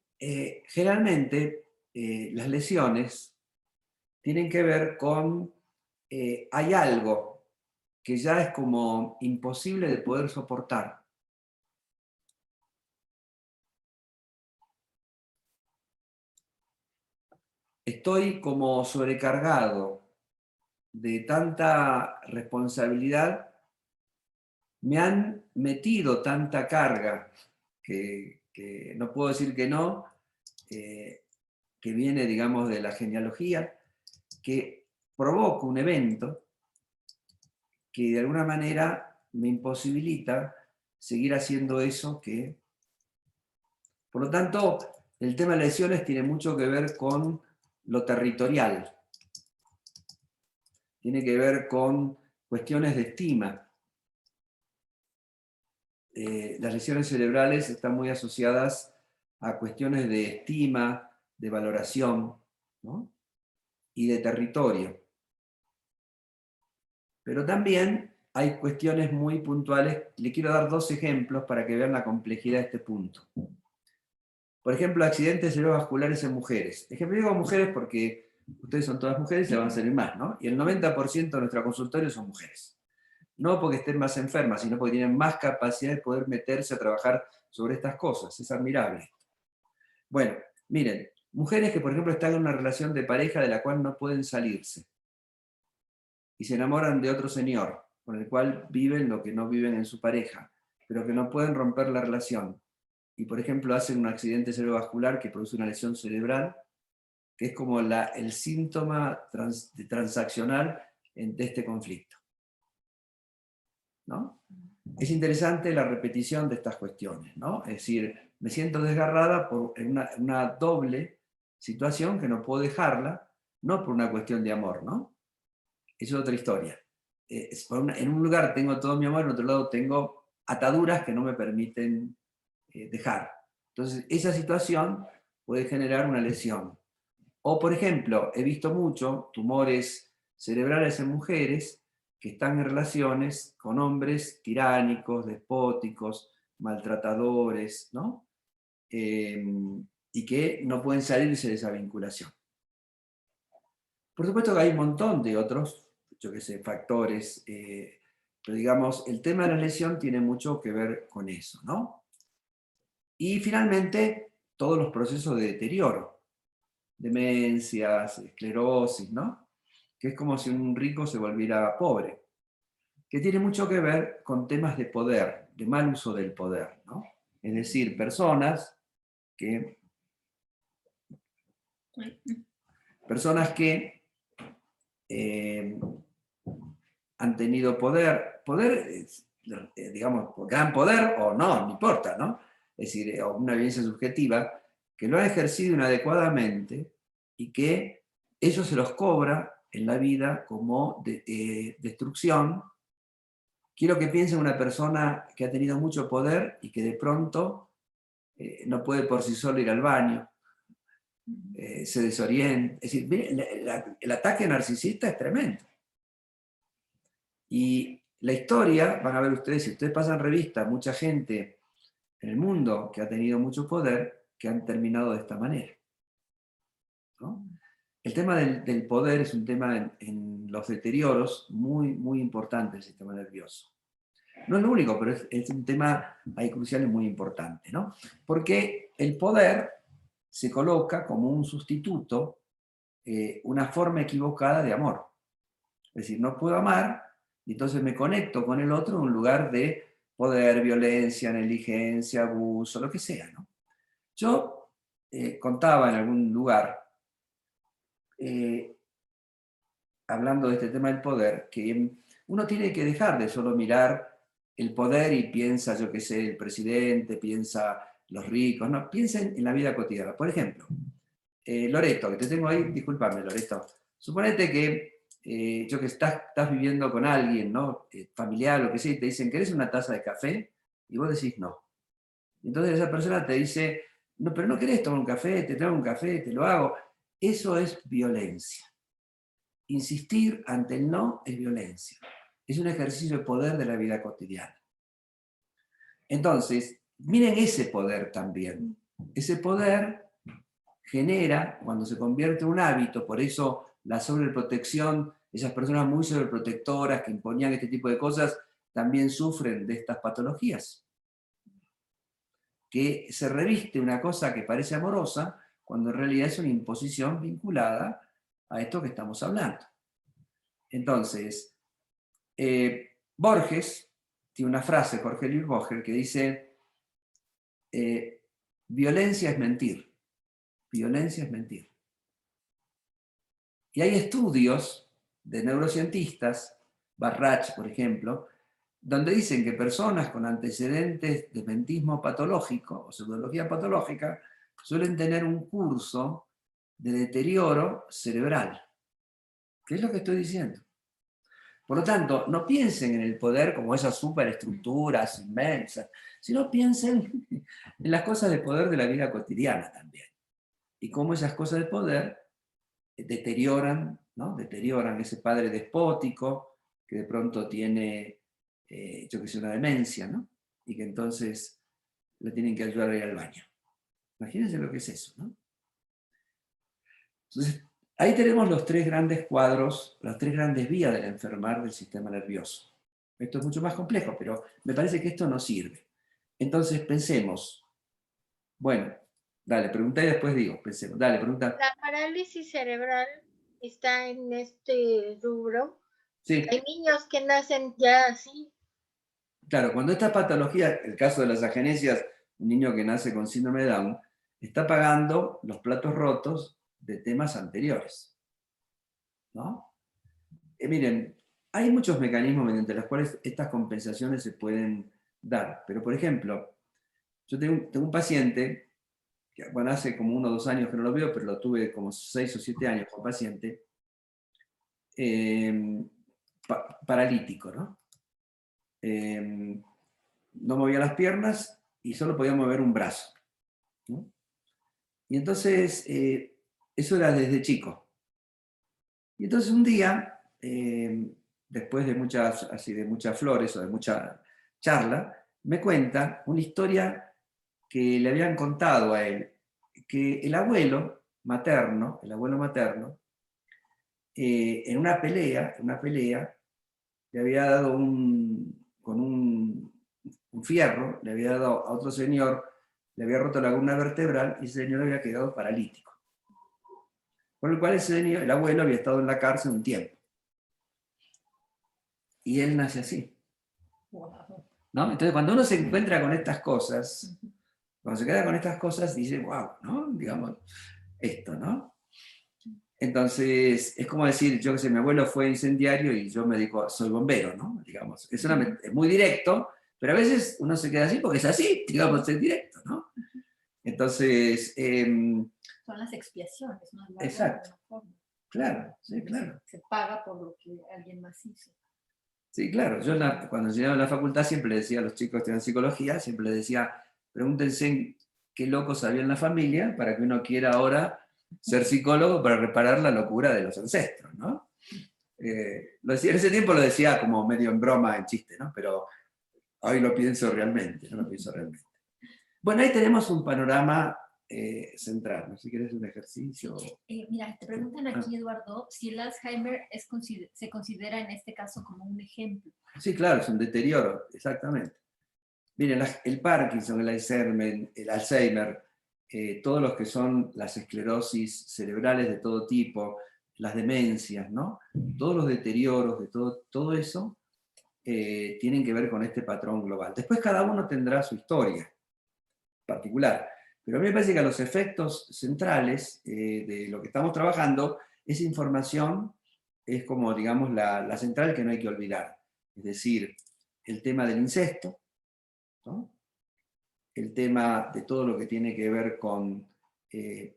generalmente las lesiones tienen que ver con, hay algo que ya es como imposible de poder soportar. Estoy como sobrecargado de tanta responsabilidad, me han metido tanta carga que no puedo decir que no, que viene, digamos, de la genealogía, que provoca un evento que de alguna manera me imposibilita seguir haciendo eso que... Por lo tanto, el tema de lesiones tiene mucho que ver con lo territorial, tiene que ver con cuestiones de estima. Las lesiones cerebrales están muy asociadas a cuestiones de estima, de valoración, ¿no? Y de territorio. Pero también hay cuestiones muy puntuales. Le quiero dar 2 ejemplos para que vean la complejidad de este punto. Por ejemplo, accidentes cerebrovasculares en mujeres. Ejemplo, digo mujeres porque ustedes son todas mujeres y se van a servir más, ¿no? Y el 90% de nuestro consultorio son mujeres. No porque estén más enfermas, sino porque tienen más capacidad de poder meterse a trabajar sobre estas cosas. Es admirable. Bueno, miren, mujeres que por ejemplo están en una relación de pareja de la cual no pueden salirse y se enamoran de otro señor con el cual viven lo que no viven en su pareja, pero que no pueden romper la relación. Y por ejemplo hacen un accidente cerebrovascular que produce una lesión cerebral, que es como el síntoma transaccional de este conflicto, ¿no? Es interesante la repetición de estas cuestiones, ¿no? Es decir, me siento desgarrada por una doble situación que no puedo dejarla, no por una cuestión de amor, ¿no? Eso es otra historia. En un lugar tengo todo mi amor, en otro lado tengo ataduras que no me permiten dejar. Entonces, esa situación puede generar una lesión. O, por ejemplo, he visto mucho tumores cerebrales en mujeres que están en relaciones con hombres tiránicos, despóticos, maltratadores, ¿no? Y que no pueden salirse de esa vinculación. Por supuesto que hay un montón de otros, yo qué sé, factores, pero digamos, el tema de la lesión tiene mucho que ver con eso, ¿no? Y finalmente, todos los procesos de deterioro, demencias, esclerosis, ¿no? Que es como si un rico se volviera pobre, que tiene mucho que ver con temas de poder, de mal uso del poder, ¿no? Es decir, personas que han tenido poder, digamos, gran poder o no importa, ¿no? Es decir, una vivencia subjetiva, que lo han ejercido inadecuadamente y que eso se los cobra en la vida como destrucción. Quiero que piensen en una persona que ha tenido mucho poder y que de pronto no puede por sí solo ir al baño, se desorienta. Es decir, miren, el ataque narcisista es tremendo. Y la historia, van a ver ustedes, si ustedes pasan revista, mucha gente en el mundo que ha tenido mucho poder, que han terminado de esta manera, ¿no? El tema del poder es un tema en los deterioros muy, muy importante del sistema nervioso. No es lo único, pero es un tema ahí crucial y muy importante, ¿no? Porque el poder se coloca como un sustituto, una forma equivocada de amor. Es decir, no puedo amar, y entonces me conecto con el otro en un lugar de poder, violencia, negligencia, abuso, lo que sea, ¿no? Yo contaba en algún lugar, hablando de este tema del poder, que uno tiene que dejar de solo mirar el poder y piensa, yo qué sé, el presidente, piensa los ricos, no, piensen en la vida cotidiana. Por ejemplo, Loreto, que te tengo ahí, discúlpame, Loreto, suponete que yo que estás viviendo con alguien, ¿no? Familiar, lo que sea, y te dicen, ¿querés una taza de café? Y vos decís no. Entonces esa persona te dice, no, pero no querés tomar un café, te traigo un café, te lo hago. Eso es violencia. Insistir ante el no es violencia. es un ejercicio de poder de la vida cotidiana. Entonces, miren ese poder también. Ese poder genera, cuando se convierte en un hábito, por eso la sobreprotección, esas personas muy sobreprotectoras que imponían este tipo de cosas, también sufren de estas patologías. Que se reviste una cosa que parece amorosa, cuando en realidad es una imposición vinculada a esto que estamos hablando. Entonces, Borges tiene una frase, Jorge Luis Borges, que dice, violencia es mentir, violencia es mentir. Y hay estudios de neurocientistas, Barrach, por ejemplo, donde dicen que personas con antecedentes de mentismo patológico o pseudología patológica suelen tener un curso de deterioro cerebral. ¿Qué es lo que estoy diciendo? Por lo tanto, no piensen en el poder como esas superestructuras inmensas, sino piensen en las cosas de poder de la vida cotidiana también. Y cómo esas cosas de poder deterioran, ¿no? Deterioran ese padre despótico que de pronto tiene, yo que sé, una demencia, ¿no? Y que entonces le tienen que ayudar a ir al baño. Imagínense lo que es eso, ¿no? Entonces, ahí tenemos los tres grandes cuadros, las tres grandes vías del enfermar del sistema nervioso. Esto es mucho más complejo, pero me parece que esto nos sirve. Entonces pensemos, bueno, dale, pregunta y después digo, pensemos, dale, pregunta. La parálisis cerebral está en este rubro. Sí. Hay niños que nacen ya así. Claro, cuando esta patología, el caso de las agenesias, un niño que nace con síndrome de Down, está pagando los platos rotos de temas anteriores, ¿no? Miren, hay muchos mecanismos mediante los cuales estas compensaciones se pueden dar, pero por ejemplo, yo tengo un paciente, que bueno, hace como 1 o 2 años que no lo veo, pero lo tuve como 6 o 7 años como paciente, paralítico, ¿no? No movía las piernas y solo podía mover un brazo, ¿no? Y entonces, eso era desde chico. Y entonces un día, después de muchas flores o de mucha charla, me cuenta una historia que le habían contado a él, que el abuelo materno, en una pelea, le había dado con un fierro, le había dado a otro señor, le había roto la columna vertebral y ese señor había quedado paralítico. Por el cual el abuelo había estado en la cárcel un tiempo. Y él nace así. ¿No? Entonces, cuando uno se encuentra con estas cosas, cuando se queda con estas cosas, dice, wow, ¿no? Digamos, esto, ¿no? Entonces, es como decir, yo que sé, mi abuelo fue incendiario y yo me digo, soy bombero, ¿no? Digamos, es muy directo, pero a veces uno se queda así porque es así, digamos, es directo, ¿no? Entonces... son las expiaciones, ¿no? Exacto. Claro, sí, claro. Se paga por lo que alguien más hizo. Sí, claro. Yo cuando enseñaba en la facultad siempre le decía a los chicos que estudian psicología, siempre les decía, pregúntense qué locos había en la familia para que uno quiera ahora ser psicólogo para reparar la locura de los ancestros, ¿no? En ese tiempo lo decía como medio en broma, en chiste, ¿no? Pero hoy lo pienso realmente, no lo pienso realmente. Bueno, ahí tenemos un panorama central, ¿no? Si quieres un ejercicio. Mira, te preguntan aquí, Eduardo, si el Alzheimer se considera en este caso como un ejemplo. Sí, claro, es un deterioro, exactamente. Miren, el Parkinson, el Alzheimer, todos los que son las esclerosis cerebrales de todo tipo, las demencias, ¿no? Todos los deterioros de todo eso tienen que ver con este patrón global. Después cada uno tendrá su historia particular. Pero a mí me parece que a los efectos centrales de lo que estamos trabajando, esa información es como, digamos, la central que no hay que olvidar. Es decir, el tema del incesto, ¿no? El tema de todo lo que tiene que ver con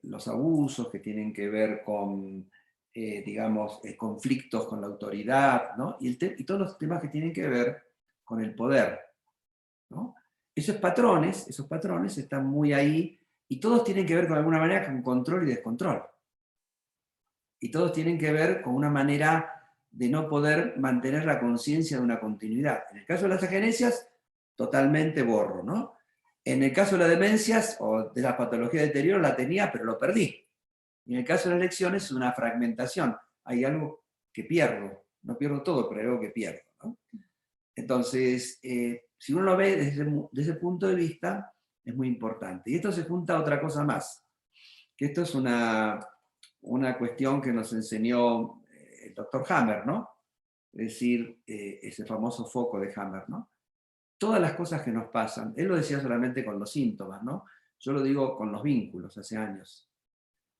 los abusos, que tienen que ver con, digamos, conflictos con la autoridad, ¿no? Y todos los temas que tienen que ver con el poder, ¿no? Esos patrones están muy ahí y todos tienen que ver con alguna manera con control y descontrol. Y todos tienen que ver con una manera de no poder mantener la conciencia de una continuidad. En el caso de las agenesias, totalmente borro, ¿no? En el caso de las demencias o de la patología de deterioro la tenía, pero lo perdí. Y en el caso de las lecciones es una fragmentación. Hay algo que pierdo. No pierdo todo, pero hay algo que pierdo, ¿no? Entonces, si uno lo ve desde ese punto de vista, es muy importante. Y esto se junta a otra cosa más, que esto es una cuestión que nos enseñó el doctor Hammer, ¿no? Es decir, ese famoso foco de Hammer, ¿no? Todas las cosas que nos pasan, él lo decía solamente con los síntomas, ¿no? Yo lo digo con los vínculos hace años.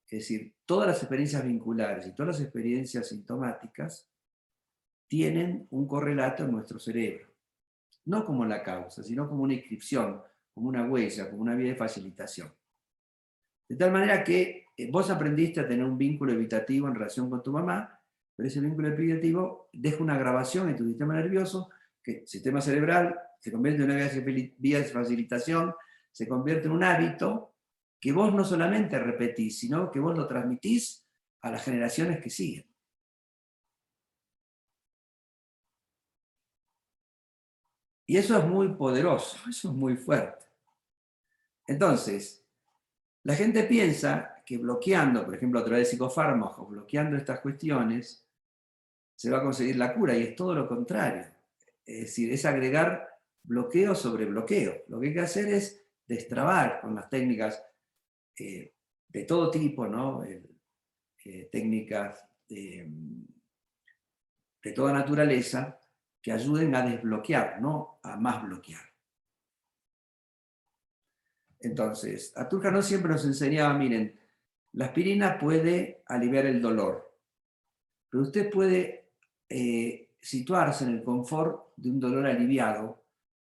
Es decir, todas las experiencias vinculares y todas las experiencias sintomáticas tienen un correlato en nuestro cerebro. No como la causa, sino como una inscripción, como una huella, como una vía de facilitación. De tal manera que vos aprendiste a tener un vínculo evitativo en relación con tu mamá, pero ese vínculo evitativo deja una grabación en tu sistema nervioso, que el sistema cerebral se convierte en una vía de facilitación, se convierte en un hábito que vos no solamente repetís, sino que vos lo transmitís a las generaciones que siguen. Y eso es muy poderoso, eso es muy fuerte. Entonces, la gente piensa que bloqueando, por ejemplo, a través de psicofármacos, bloqueando estas cuestiones, se va a conseguir la cura, y es todo lo contrario. Es decir, es agregar bloqueo sobre bloqueo. Lo que hay que hacer es destrabar con las técnicas de todo tipo, ¿no? Técnicas de toda naturaleza que ayuden a desbloquear, no a más bloquear. Entonces, Atul Gano siempre nos enseñaba, miren, la aspirina puede aliviar el dolor, pero usted puede situarse en el confort de un dolor aliviado,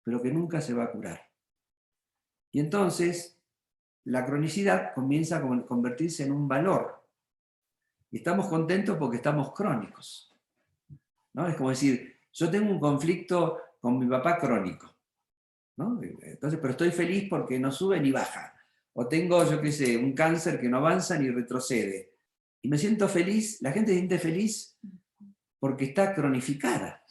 pero que nunca se va a curar. Y entonces, la cronicidad comienza a convertirse en un valor. Y estamos contentos porque estamos crónicos, ¿no? Es como decir, yo tengo un conflicto con mi papá crónico, ¿no? Entonces, pero estoy feliz porque no sube ni baja. O tengo, yo qué sé, un cáncer que no avanza ni retrocede. Y me siento feliz, la gente se siente feliz porque está cronificada.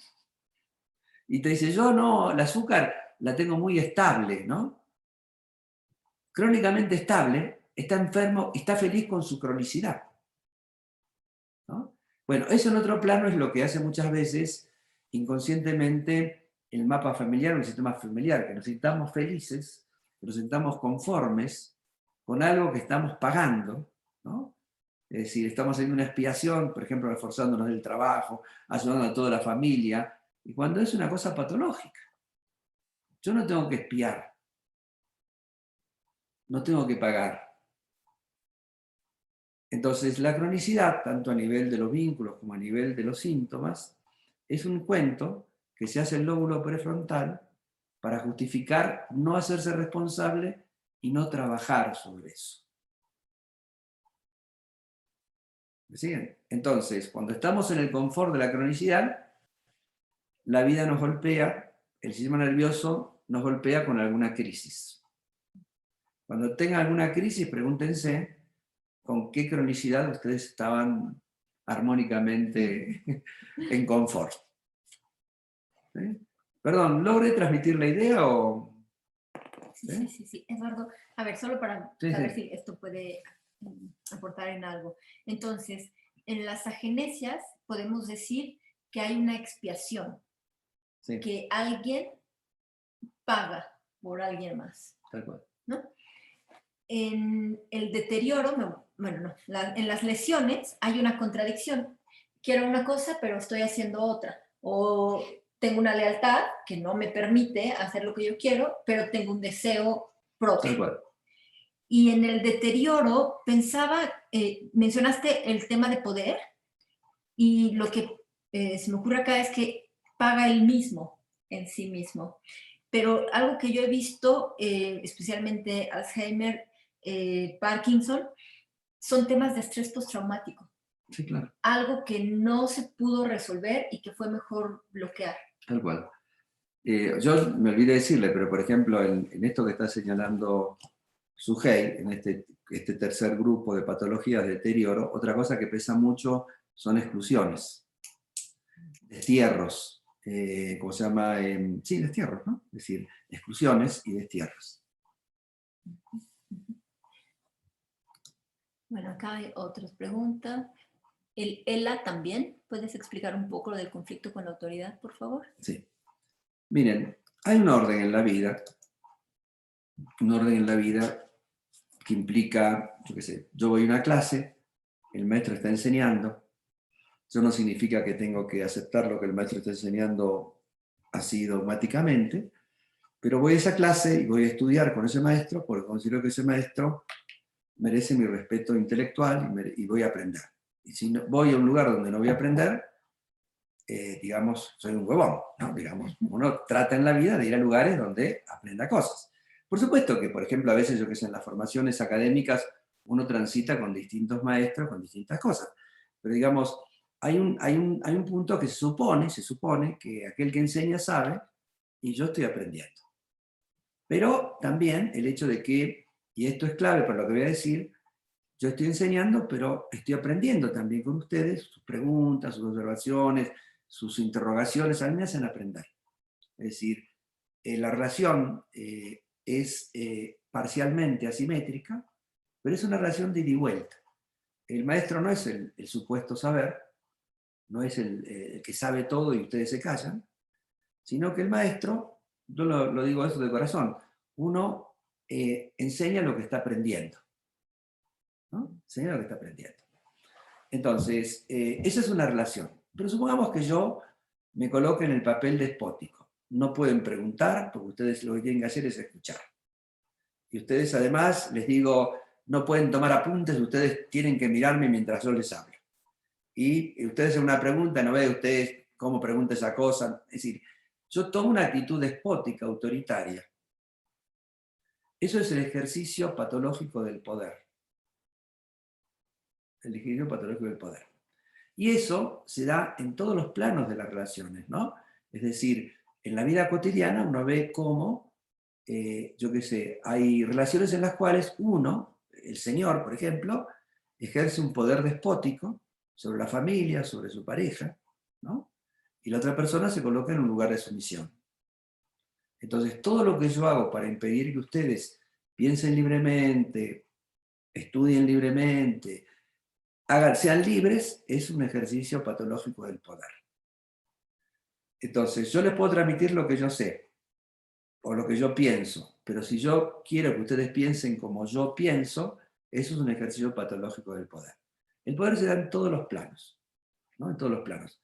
Y te dice, yo no, el azúcar la tengo muy estable, ¿no? Crónicamente estable, está enfermo y está feliz con su cronicidad, ¿no? Bueno, eso en otro plano es lo que hace muchas veces inconscientemente el mapa familiar o el sistema familiar, que nos sintamos felices, que nos sintamos conformes con algo que estamos pagando, ¿no? Es decir, estamos haciendo una expiación, por ejemplo, reforzándonos del trabajo, ayudando a toda la familia, y cuando es una cosa patológica. Yo no tengo que expiar, no tengo que pagar. Entonces, la cronicidad, tanto a nivel de los vínculos como a nivel de los síntomas, es un cuento que se hace el lóbulo prefrontal para justificar no hacerse responsable y no trabajar sobre eso. ¿Me siguen? Entonces, cuando estamos en el confort de la cronicidad, la vida nos golpea, el sistema nervioso nos golpea con alguna crisis. Cuando tengan alguna crisis, pregúntense con qué cronicidad ustedes estaban armónicamente en confort. ¿Sí? Perdón, ¿logré transmitir la idea o...? Sí, Eduardo. A ver, solo para saber si esto puede aportar en algo. Entonces, en las agenesias podemos decir que hay una expiación, que alguien paga por alguien más. Tal cual. ¿No? En el deterioro, en las lesiones hay una contradicción. Quiero una cosa, pero estoy haciendo otra. O tengo una lealtad que no me permite hacer lo que yo quiero, pero tengo un deseo propio. Tal cual. Y en el deterioro pensaba, mencionaste el tema de poder, y lo que se me ocurre acá es que paga él mismo, en sí mismo. Pero algo que yo he visto, especialmente Alzheimer, Parkinson, son temas de estrés postraumático. Sí, claro. Algo que no se pudo resolver y que fue mejor bloquear. Tal cual. Yo me olvidé decirle, pero por ejemplo, en esto que está señalando Sujei, en este tercer grupo de patologías de deterioro, otra cosa que pesa mucho son exclusiones. destierros, ¿cómo se llama? Sí, destierros, ¿no? Es decir, exclusiones y destierros. Bueno, acá hay otras preguntas. ¿El ELA también? ¿Puedes explicar un poco lo del conflicto con la autoridad, por favor? Sí. Miren, hay un orden en la vida que implica, yo qué sé, yo voy a una clase, el maestro está enseñando, eso no significa que tengo que aceptar lo que el maestro está enseñando así dogmáticamente, pero voy a esa clase y voy a estudiar con ese maestro porque considero que ese maestro merece mi respeto intelectual y voy a aprender. Y si no, voy a un lugar donde no voy a aprender, digamos, soy un huevón, ¿no? Digamos, uno trata en la vida de ir a lugares donde aprenda cosas. Por supuesto que, por ejemplo, a veces, yo que sé, en las formaciones académicas uno transita con distintos maestros, con distintas cosas. Pero digamos, hay un punto que se supone que aquel que enseña sabe y yo estoy aprendiendo. Pero también el hecho de que, y esto es clave para lo que voy a decir, yo estoy enseñando, pero estoy aprendiendo también con ustedes, sus preguntas, sus observaciones, sus interrogaciones, a mí me hacen aprender. Es decir, la relación es parcialmente asimétrica, pero es una relación de ida y vuelta. El maestro no es el supuesto saber, no es el que sabe todo y ustedes se callan, sino que el maestro, yo lo digo eso de corazón, uno enseña lo que está aprendiendo. ¿No? Enseña lo que está aprendiendo. Entonces, esa es una relación. Pero supongamos que yo me coloque en el papel despótico. No pueden preguntar, porque ustedes lo que tienen que hacer es escuchar. Y ustedes además, les digo, no pueden tomar apuntes, ustedes tienen que mirarme mientras yo les hablo. Y ustedes hacen una pregunta, no ve ustedes cómo pregunta esa cosa. Es decir, yo tomo una actitud despótica, autoritaria. Eso es el ejercicio patológico del poder. El equilibrio patológico del poder. Y eso se da en todos los planos de las relaciones, ¿no? Es decir, en la vida cotidiana uno ve cómo, yo qué sé, hay relaciones en las cuales uno, el señor, por ejemplo, ejerce un poder despótico sobre la familia, sobre su pareja, ¿no? Y la otra persona se coloca en un lugar de sumisión. Entonces, todo lo que yo hago para impedir que ustedes piensen libremente, estudien libremente, sean libres, es un ejercicio patológico del poder. Entonces, yo les puedo transmitir lo que yo sé, o lo que yo pienso, pero si yo quiero que ustedes piensen como yo pienso, eso es un ejercicio patológico del poder. El poder se da en todos los planos, ¿no? En todos los planos.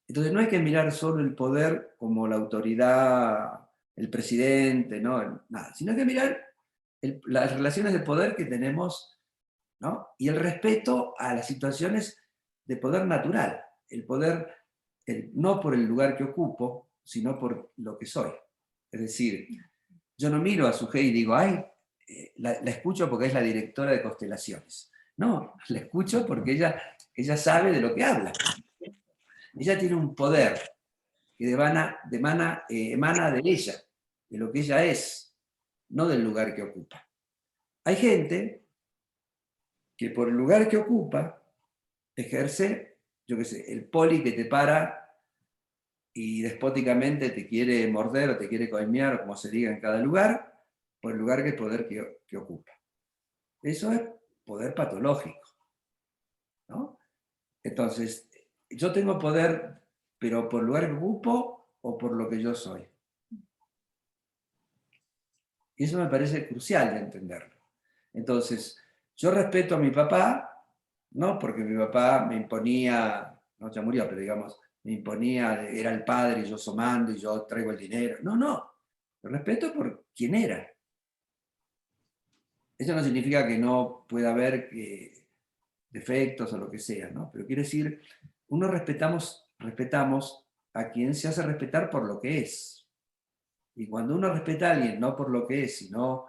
Entonces, no hay que mirar solo el poder como la autoridad, el presidente, ¿no? Nada, sino hay que mirar las relaciones de poder que tenemos, ¿no? Y el respeto a las situaciones de poder natural, el poder no por el lugar que ocupo, sino por lo que soy. Es decir, yo no miro a su jefe y digo, ay, la escucho porque es la directora de constelaciones. No, la escucho porque ella sabe de lo que habla. Ella tiene un poder que emana de ella, de lo que ella es, no del lugar que ocupa. Hay gente que por el lugar que ocupa ejerce, yo qué sé, el poli que te para y despóticamente te quiere morder o te quiere coimear, o como se diga en cada lugar, por el lugar que el poder que ocupa. Eso es poder patológico, ¿no? Entonces, yo tengo poder, pero por el lugar que ocupo o por lo que yo soy. Y eso me parece crucial de entenderlo. Entonces, yo respeto a mi papá, no porque mi papá me imponía, no, ya murió, pero digamos, me imponía, era el padre y yo somando y yo traigo el dinero. No, no. Lo respeto por quién era. Eso no significa que no pueda haber defectos o lo que sea, ¿no? Pero quiere decir, uno respetamos a quien se hace respetar por lo que es. Y cuando uno respeta a alguien no por lo que es, sino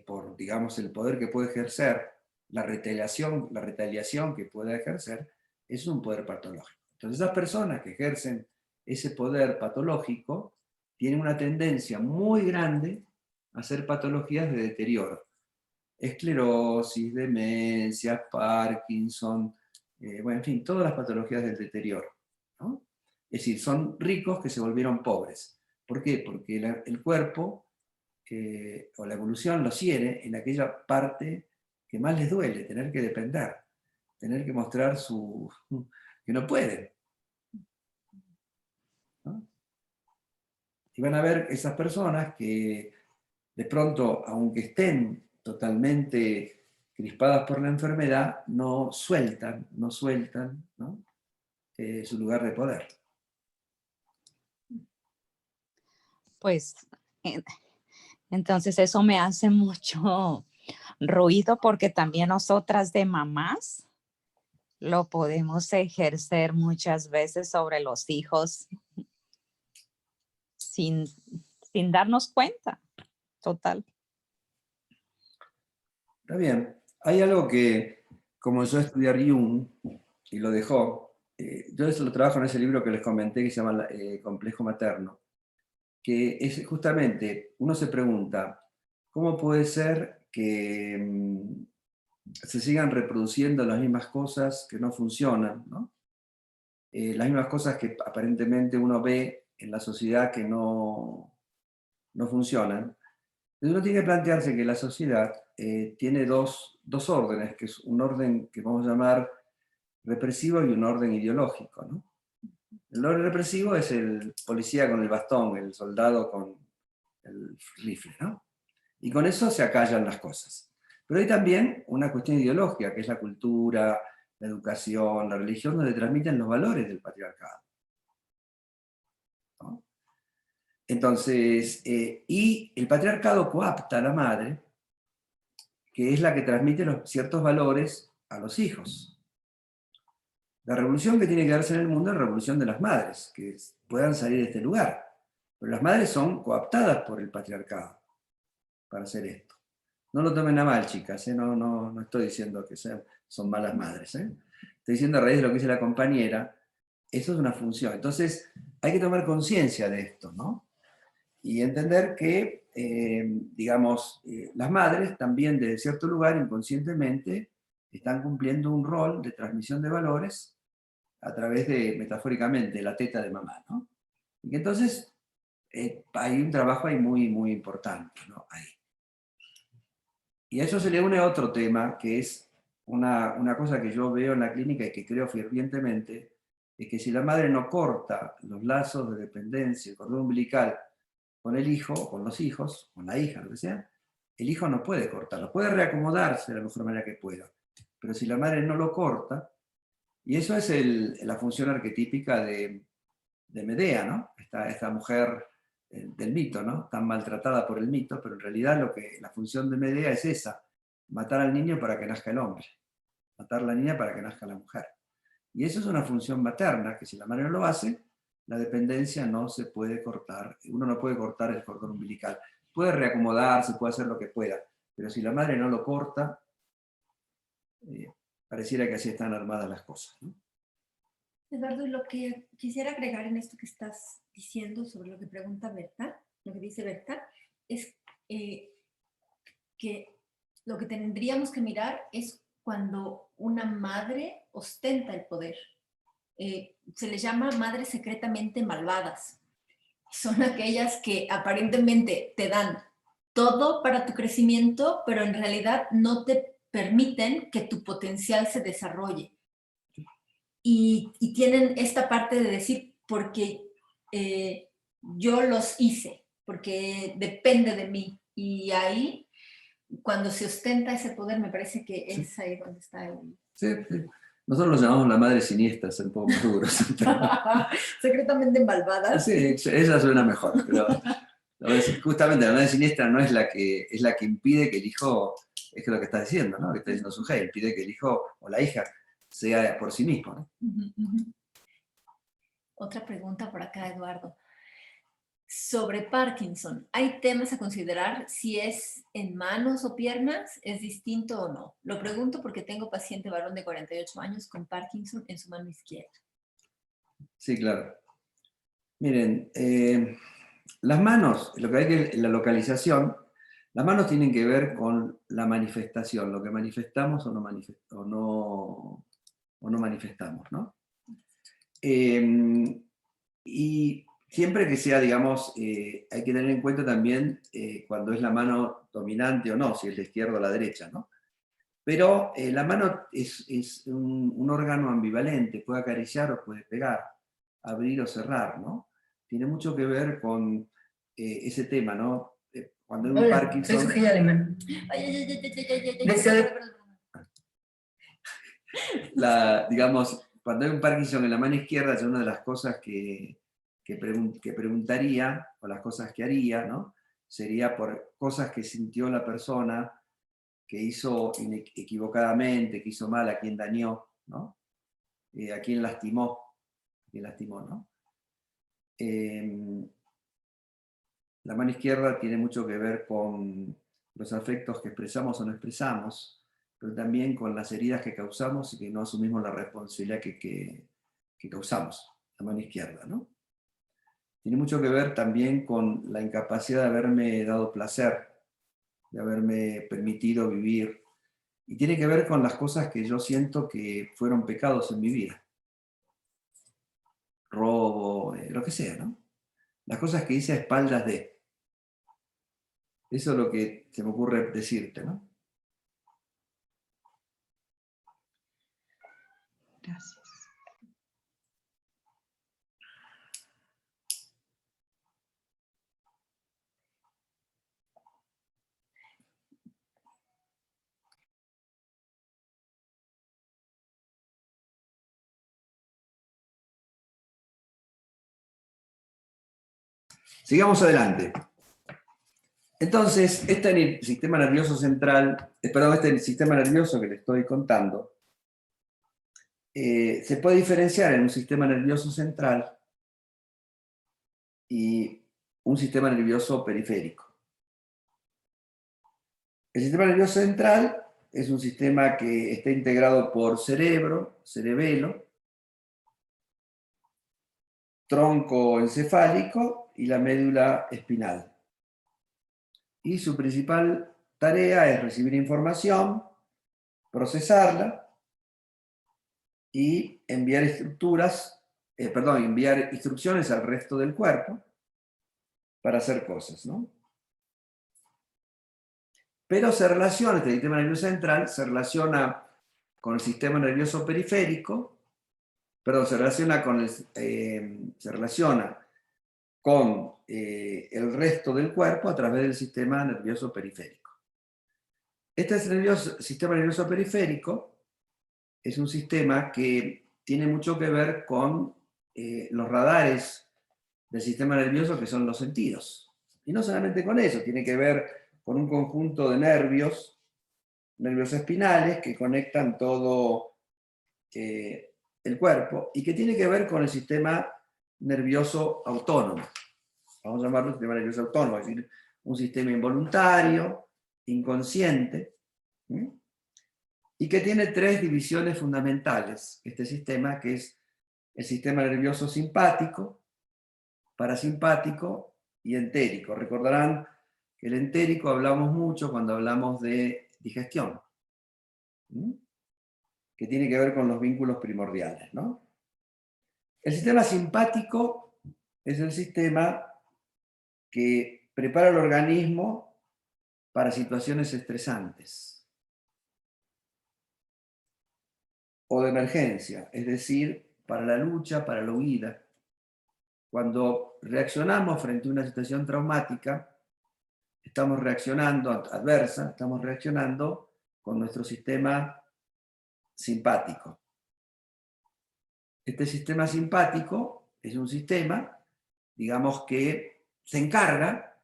por, digamos, el poder que puede ejercer, la retaliación que puede ejercer, es un poder patológico. Entonces esas personas que ejercen ese poder patológico tienen una tendencia muy grande a hacer patologías de deterioro. Esclerosis, demencias, Parkinson, bueno, en fin, todas las patologías del deterioro, ¿no? Es decir, son ricos que se volvieron pobres. ¿Por qué? Porque el cuerpo o la evolución los hiere en aquella parte que más les duele, tener que depender, tener que mostrar que no pueden. ¿No? Y van a ver esas personas que de pronto, aunque estén totalmente crispadas por la enfermedad, no sueltan, ¿no? Su lugar de poder. Pues entonces eso me hace mucho ruido porque también nosotras de mamás lo podemos ejercer muchas veces sobre los hijos sin darnos cuenta. Total. Está bien. Hay algo que comenzó a estudiar Jung y lo dejó. Yo eso lo trabajo en ese libro que les comenté que se llama Complejo Materno, que es justamente, uno se pregunta, ¿cómo puede ser que se sigan reproduciendo las mismas cosas que no funcionan, ¿no? Las mismas cosas que aparentemente uno ve en la sociedad que no funcionan? Uno tiene que plantearse que la sociedad tiene dos órdenes, que es un orden que vamos a llamar represivo y un orden ideológico, ¿no? El orden represivo es el policía con el bastón, el soldado con el rifle, ¿no? Y con eso se acallan las cosas. Pero hay también una cuestión ideológica, que es la cultura, la educación, la religión, donde transmiten los valores del patriarcado, ¿no? Entonces, y el patriarcado coapta a la madre, que es la que transmite ciertos valores a los hijos. La revolución que tiene que darse en el mundo es la revolución de las madres, que puedan salir de este lugar. Pero las madres son coaptadas por el patriarcado para hacer esto. No lo tomen a mal, chicas, ¿eh? No estoy diciendo que son malas madres, ¿eh? Estoy diciendo a raíz de lo que dice la compañera, eso es una función. Entonces, hay que tomar conciencia de esto, ¿no? Y entender que, las madres también desde cierto lugar inconscientemente están cumpliendo un rol de transmisión de valores a través de, metafóricamente, la teta de mamá, ¿no? Y que entonces hay un trabajo ahí muy, muy importante, ¿no? Ahí. Y a eso se le une otro tema, que es una cosa que yo veo en la clínica y que creo fervientemente, es que si la madre no corta los lazos de dependencia, el cordón umbilical, con el hijo, con los hijos, con la hija, lo que sea, el hijo no puede cortarlo, puede reacomodarse de la mejor manera que pueda. Pero si la madre no lo corta, y eso es la función arquetípica de Medea, ¿no? Esta mujer del mito, ¿no? Tan maltratada por el mito, pero en realidad la función de Medea es esa, matar al niño para que nazca el hombre, matar a la niña para que nazca la mujer. Y eso es una función materna, que si la madre no lo hace, la dependencia no se puede cortar, uno no puede cortar el cordón umbilical. Puede reacomodarse, puede hacer lo que pueda, pero si la madre no lo corta, pareciera que así están armadas las cosas, ¿no? Eduardo, lo que quisiera agregar en esto que estás diciendo sobre lo que pregunta Berta, lo que dice Berta, es que lo que tendríamos que mirar es cuando una madre ostenta el poder. Se les llama madres secretamente malvadas. Son aquellas que aparentemente te dan todo para tu crecimiento, pero en realidad no te permiten que tu potencial se desarrolle. Y tienen esta parte de decir, porque yo los hice, porque depende de mí. Y ahí, cuando se ostenta ese poder, me parece que es ahí donde está el... Sí. Nosotros los llamamos la madre siniestra, ser un poco más duros. Secretamente malvadas. Sí, ella suena mejor, pero justamente la madre siniestra no es la que impide que el hijo, es lo que está diciendo, ¿no? Que está diciendo su jefe, impide que el hijo o la hija sea por sí mismo, ¿no? Otra pregunta por acá, Eduardo. Sobre Parkinson, ¿hay temas a considerar si es en manos o piernas? ¿Es distinto o no? Lo pregunto porque tengo paciente varón de 48 años con Parkinson en su mano izquierda. Sí, claro. Miren, las manos, lo que hay que la localización, las manos tienen que ver con la manifestación, lo que manifestamos o no manifestamos, ¿no? Y siempre que sea, digamos, hay que tener en cuenta también cuando es la mano dominante o no, si es la izquierda o la derecha, ¿no? Pero la mano es un órgano ambivalente, puede acariciar o puede pegar, abrir o cerrar, ¿no? Tiene mucho que ver con ese tema, ¿no? Cuando hay un Hola, Parkinson... soy Sofía Alemán. Digamos, cuando hay un Parkinson en la mano izquierda, es una de las cosas que preguntaría, o las cosas que haría, ¿no? Sería por cosas que sintió la persona, que hizo equivocadamente, que hizo mal, a quien dañó, ¿no? A quien lastimó, ¿no? La mano izquierda tiene mucho que ver con los afectos que expresamos o no expresamos, pero también con las heridas que causamos y que no asumimos la responsabilidad que causamos, la mano izquierda, ¿no? Tiene mucho que ver también con la incapacidad de haberme dado placer, de haberme permitido vivir, y tiene que ver con las cosas que yo siento que fueron pecados en mi vida. Robo, lo que sea, ¿no? Las cosas que hice a espaldas de. Eso es lo que se me ocurre decirte, ¿no? Gracias. Sigamos adelante. Entonces, este sistema nervioso central, este sistema nervioso que le estoy contando, se puede diferenciar en un sistema nervioso central y un sistema nervioso periférico. El sistema nervioso central es un sistema que está integrado por cerebro, cerebelo, tronco encefálico y la médula espinal. Y su principal tarea es recibir información, procesarla y enviar instrucciones al resto del cuerpo para hacer cosas, ¿no? Pero este sistema nervioso central se relaciona con el sistema nervioso periférico, se relaciona con el resto del cuerpo a través del sistema nervioso periférico. Este sistema nervioso periférico es un sistema que tiene mucho que ver con los radares del sistema nervioso, que son los sentidos. Y no solamente con eso, tiene que ver con un conjunto de nervios espinales que conectan todo el cuerpo y que tiene que ver con el sistema nervioso autónomo. Vamos a llamarlo sistema nervioso autónomo, es decir, un sistema involuntario, inconsciente, y que tiene tres divisiones fundamentales. Este sistema, que es el sistema nervioso simpático, parasimpático y entérico. Recordarán que el entérico hablamos mucho cuando hablamos de digestión, que tiene que ver con los vínculos primordiales, ¿no? El sistema simpático es el sistema que prepara el organismo para situaciones estresantes o de emergencia, es decir, para la lucha, para la huida. Cuando reaccionamos frente a una situación traumática, estamos reaccionando adversa, estamos reaccionando con nuestro sistema simpático. Este sistema simpático es un sistema, digamos, que se encarga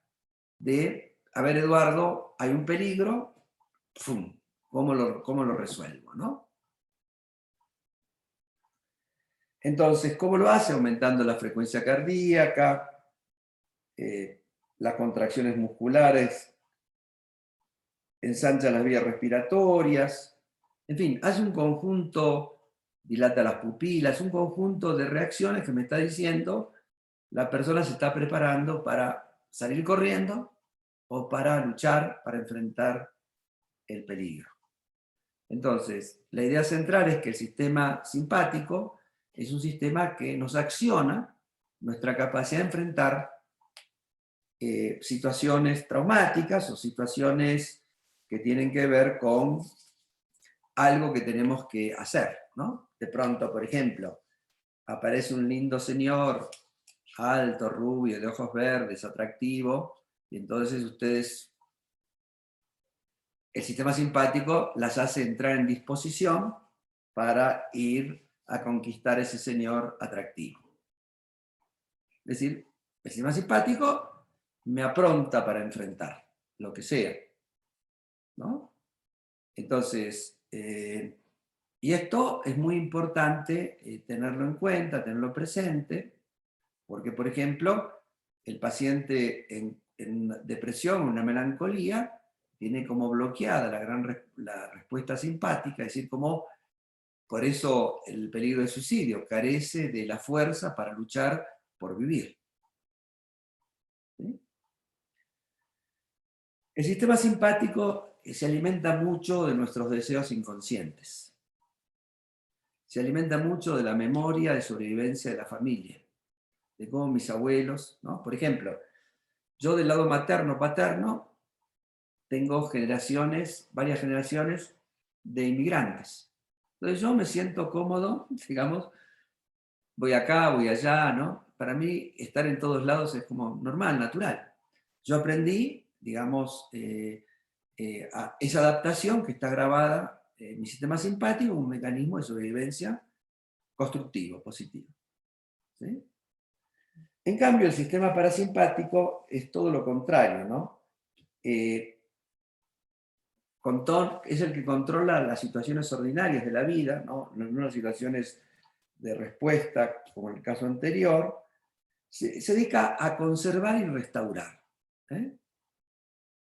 de, a ver, Eduardo, hay un peligro, ¡fum! ¿Cómo lo resuelvo, no? Entonces, ¿cómo lo hace? Aumentando la frecuencia cardíaca, las contracciones musculares, ensancha las vías respiratorias, en fin, hace un conjunto, dilata las pupilas, un conjunto de reacciones que me está diciendo la persona se está preparando para salir corriendo o para luchar, para enfrentar el peligro. Entonces, la idea central es que el sistema simpático es un sistema que nos acciona nuestra capacidad de enfrentar situaciones traumáticas o situaciones que tienen que ver con algo que tenemos que hacer, ¿no? De pronto, por ejemplo, aparece un lindo señor, alto, rubio, de ojos verdes, atractivo, y entonces ustedes, el sistema simpático las hace entrar en disposición para ir a conquistar a ese señor atractivo. Es decir, el sistema simpático me apronta para enfrentar lo que sea, ¿no? Entonces, y esto es muy importante tenerlo en cuenta, tenerlo presente, porque, por ejemplo, el paciente en depresión, una melancolía, tiene como bloqueada la respuesta simpática, es decir, como por eso el peligro de suicidio carece de la fuerza para luchar por vivir. ¿Sí? El sistema simpático se alimenta mucho de nuestros deseos inconscientes. Se alimenta mucho de la memoria de sobrevivencia de la familia, de cómo mis abuelos, ¿no? Por ejemplo, yo del lado materno-paterno tengo varias generaciones de inmigrantes. Entonces yo me siento cómodo, digamos, voy acá, voy allá, ¿no? Para mí estar en todos lados es como normal, natural. Yo aprendí, digamos, esa adaptación que está grabada en mi sistema simpático, un mecanismo de sobrevivencia constructivo, positivo. ¿Sí? En cambio, el sistema parasimpático es todo lo contrario, ¿no? Es el que controla las situaciones ordinarias de la vida, ¿no? No las situaciones de respuesta, como en el caso anterior, se dedica a conservar y restaurar.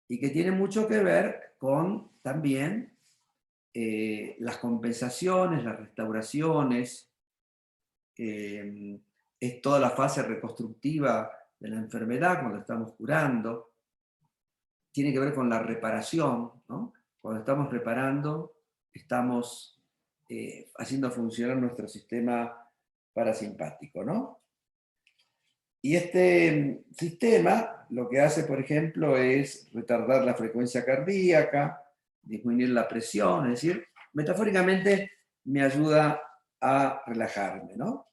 Y que tiene mucho que ver con también las compensaciones, las restauraciones, es toda la fase reconstructiva de la enfermedad cuando estamos curando, tiene que ver con la reparación, ¿no? Cuando estamos reparando, estamos haciendo funcionar nuestro sistema parasimpático, ¿no? Y este sistema lo que hace, por ejemplo, es retardar la frecuencia cardíaca, disminuir la presión, es decir, metafóricamente me ayuda a relajarme, ¿no?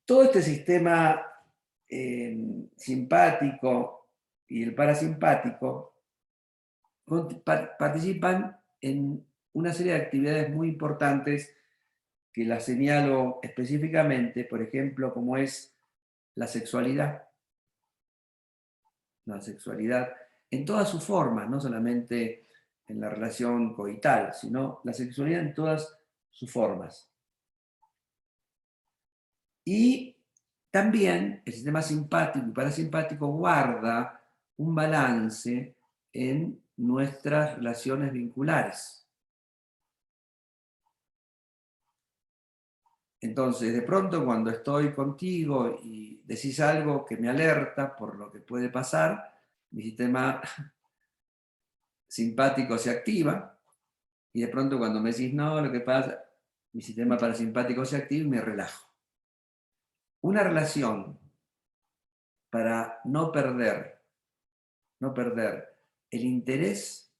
Todo este sistema simpático y el parasimpático participan en una serie de actividades muy importantes que las señalo específicamente, por ejemplo, como es la sexualidad. La sexualidad en todas sus formas, no solamente en la relación coital, sino la sexualidad en todas sus formas. Y también el sistema simpático y parasimpático guarda un balance en nuestras relaciones vinculares. Entonces, de pronto, cuando estoy contigo y decís algo que me alerta por lo que puede pasar, mi sistema simpático se activa, y de pronto cuando me decís no, lo que pasa, mi sistema parasimpático se activa y me relajo. Una relación para no perder el interés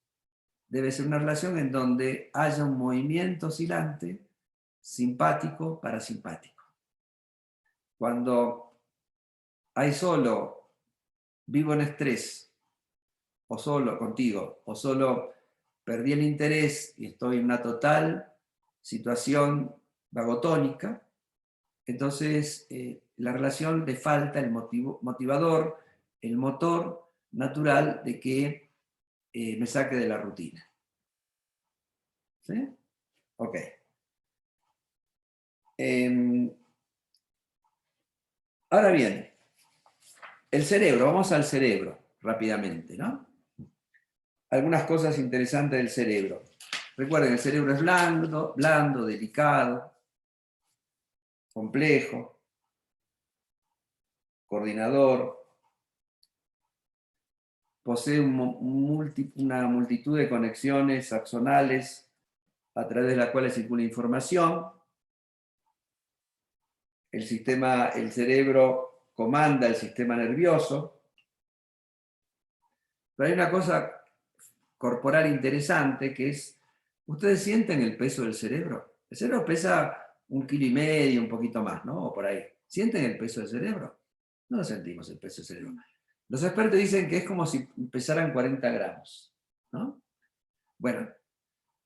debe ser una relación en donde haya un movimiento oscilante simpático, parasimpático. Cuando hay solo vivo en estrés, o solo contigo, o solo perdí el interés y estoy en una total situación vagotónica, entonces la relación le falta el motivador, el motor natural de que me saque de la rutina. ¿Sí? Ok. Ahora bien, el cerebro, vamos al cerebro rápidamente, ¿no? Algunas cosas interesantes del cerebro. Recuerden, el cerebro es blando, delicado, complejo, coordinador, posee una multitud de conexiones axonales a través de las cuales circula información. el cerebro comanda el sistema nervioso. Pero hay una cosa corporal interesante que es, ¿ustedes sienten el peso del cerebro? El cerebro pesa 1,5 kilos, un poquito más, ¿no? O por ahí. ¿Sienten el peso del cerebro? No lo sentimos el peso del cerebro. Los expertos dicen que es como si pesaran 40 gramos, ¿no? Bueno,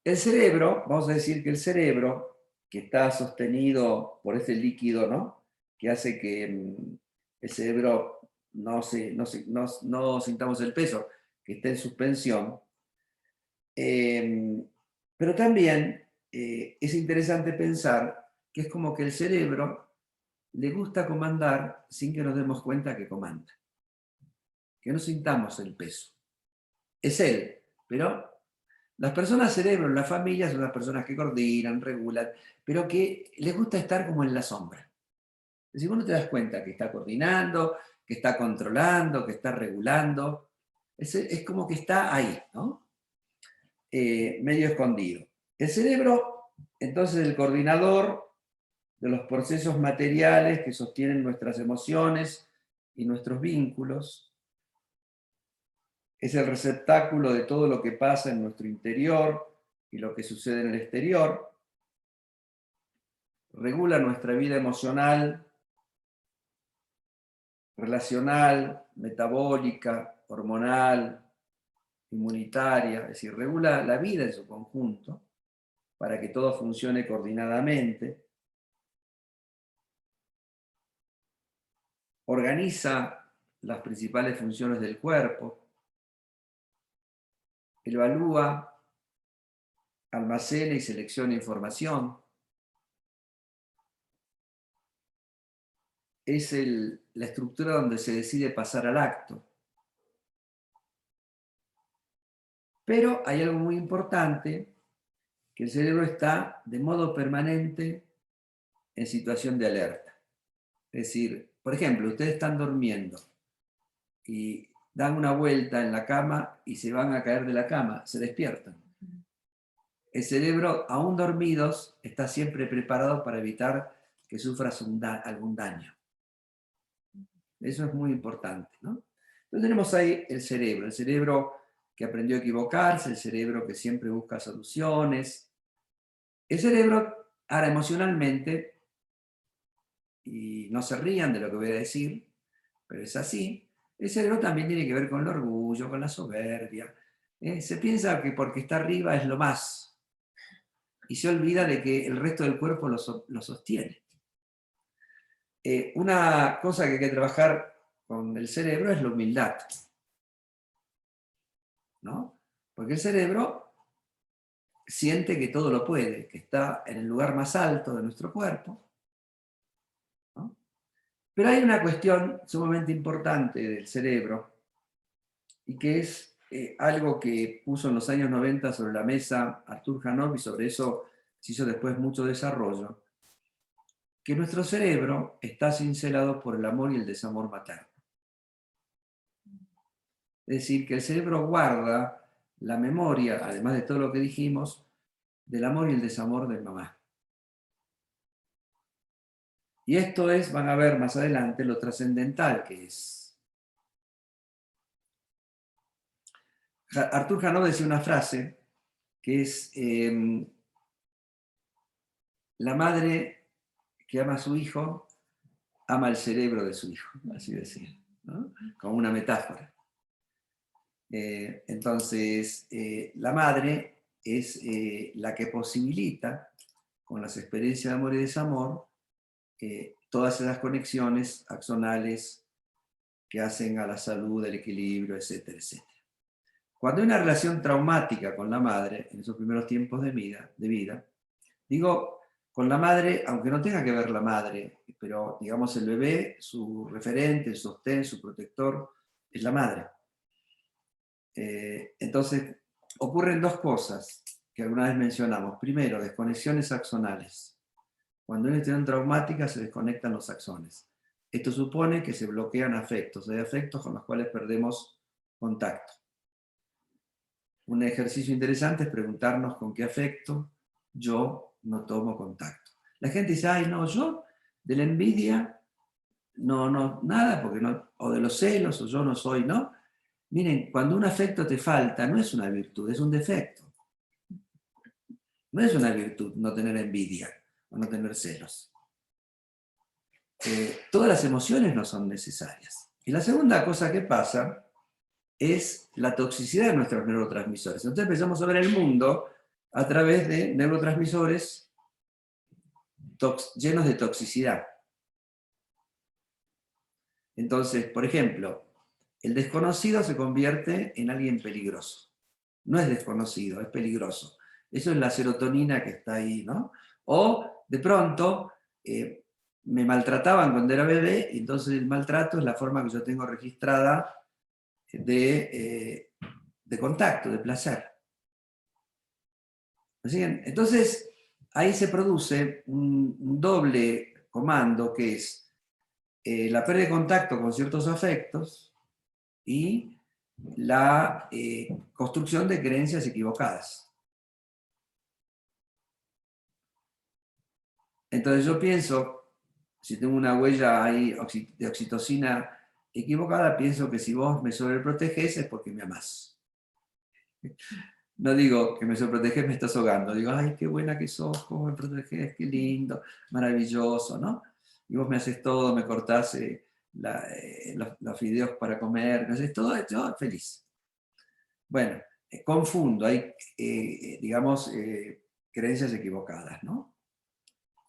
el cerebro, vamos a decir que el cerebro, que está sostenido por ese líquido, ¿no? Que hace que el cerebro no sintamos el peso, que esté en suspensión. Pero también es interesante pensar que es como que el cerebro le gusta comandar sin que nos demos cuenta que comanda. Que no sintamos el peso. Es él, pero las personas cerebro en la familia son las personas que coordinan, regulan, pero que les gusta estar como en la sombra. Es decir, vos no te das cuenta que está coordinando, que está controlando, que está regulando. Es como que está ahí, ¿no? Medio escondido. El cerebro, entonces, es el coordinador de los procesos materiales que sostienen nuestras emociones y nuestros vínculos. Es el receptáculo de todo lo que pasa en nuestro interior y lo que sucede en el exterior. Regula nuestra vida emocional, relacional, metabólica, hormonal, inmunitaria, es decir, regula la vida en su conjunto para que todo funcione coordinadamente. Organiza las principales funciones del cuerpo. Evalúa, almacena y selecciona información. Es la estructura donde se decide pasar al acto. Pero hay algo muy importante, que el cerebro está de modo permanente en situación de alerta. Es decir, por ejemplo, ustedes están durmiendo y dan una vuelta en la cama y se van a caer de la cama, se despiertan. El cerebro, aún dormidos, está siempre preparado para evitar que sufras algún daño. Eso es muy importante, ¿no? Entonces tenemos ahí el cerebro que aprendió a equivocarse, el cerebro que siempre busca soluciones. El cerebro, ahora emocionalmente, y no se rían de lo que voy a decir, pero es así, el cerebro también tiene que ver con el orgullo, con la soberbia. Se piensa que porque está arriba es lo más, y se olvida de que el resto del cuerpo lo sostiene. Una cosa que hay que trabajar con el cerebro es la humildad, ¿no? Porque el cerebro siente que todo lo puede, que está en el lugar más alto de nuestro cuerpo, ¿no? Pero hay una cuestión sumamente importante del cerebro y que es algo que puso en los años 90 sobre la mesa Arthur Janov, y sobre eso se hizo después mucho desarrollo, que nuestro cerebro está cincelado por el amor y el desamor materno. Es decir, que el cerebro guarda la memoria, además de todo lo que dijimos, del amor y el desamor de mamá. Y esto es, van a ver más adelante, lo trascendental que es. Arthur Janov decía una frase que es, la madre que ama a su hijo, ama el cerebro de su hijo, así decía, ¿no? Como una metáfora. Entonces, la madre es la que posibilita, con las experiencias de amor y desamor, todas esas conexiones axonales que hacen a la salud, al equilibrio, etcétera, etcétera. Cuando hay una relación traumática con la madre, en esos primeros tiempos de vida, digo, con la madre, aunque no tenga que ver la madre, pero digamos el bebé, su referente, el sostén, su protector, es la madre. Entonces, ocurren dos cosas que alguna vez mencionamos. Primero, desconexiones axonales. Cuando hay una situación traumática se desconectan los axones. Esto supone que se bloquean afectos. Hay afectos con los cuales perdemos contacto. Un ejercicio interesante es preguntarnos con qué afecto yo no tomo contacto. La gente dice, ay no, yo De la envidia, no, nada, porque no, o de los celos, o yo no soy, ¿no? Miren, cuando un afecto te falta, no es una virtud, es un defecto. No es una virtud no tener envidia o no tener celos. Todas las emociones no son necesarias. Y la segunda cosa que pasa es la toxicidad de nuestros neurotransmisores. Entonces empezamos a ver el mundo a través de neurotransmisores llenos de toxicidad. Entonces, por ejemplo, el desconocido se convierte en alguien peligroso. No es desconocido, es peligroso. Eso es la serotonina que está ahí, ¿no? O, de pronto, me maltrataban cuando era bebé, y entonces el maltrato es la forma que yo tengo registrada de contacto, de placer. ¿Sí? Entonces, ahí se produce un doble comando que es la pérdida de contacto con ciertos afectos y la construcción de creencias equivocadas. Entonces yo pienso, si tengo una huella ahí de oxitocina equivocada, pienso que si vos me sobreprotegés es porque me amás. No digo que me sobreprotegés, me estás ahogando. Digo, ay, qué buena que sos, cómo me protegés, qué lindo, maravilloso, ¿no? Y vos me haces todo, me cortás los fideos para comer, me haces todo, yo feliz. Bueno, confundo, hay, digamos, creencias equivocadas, ¿no?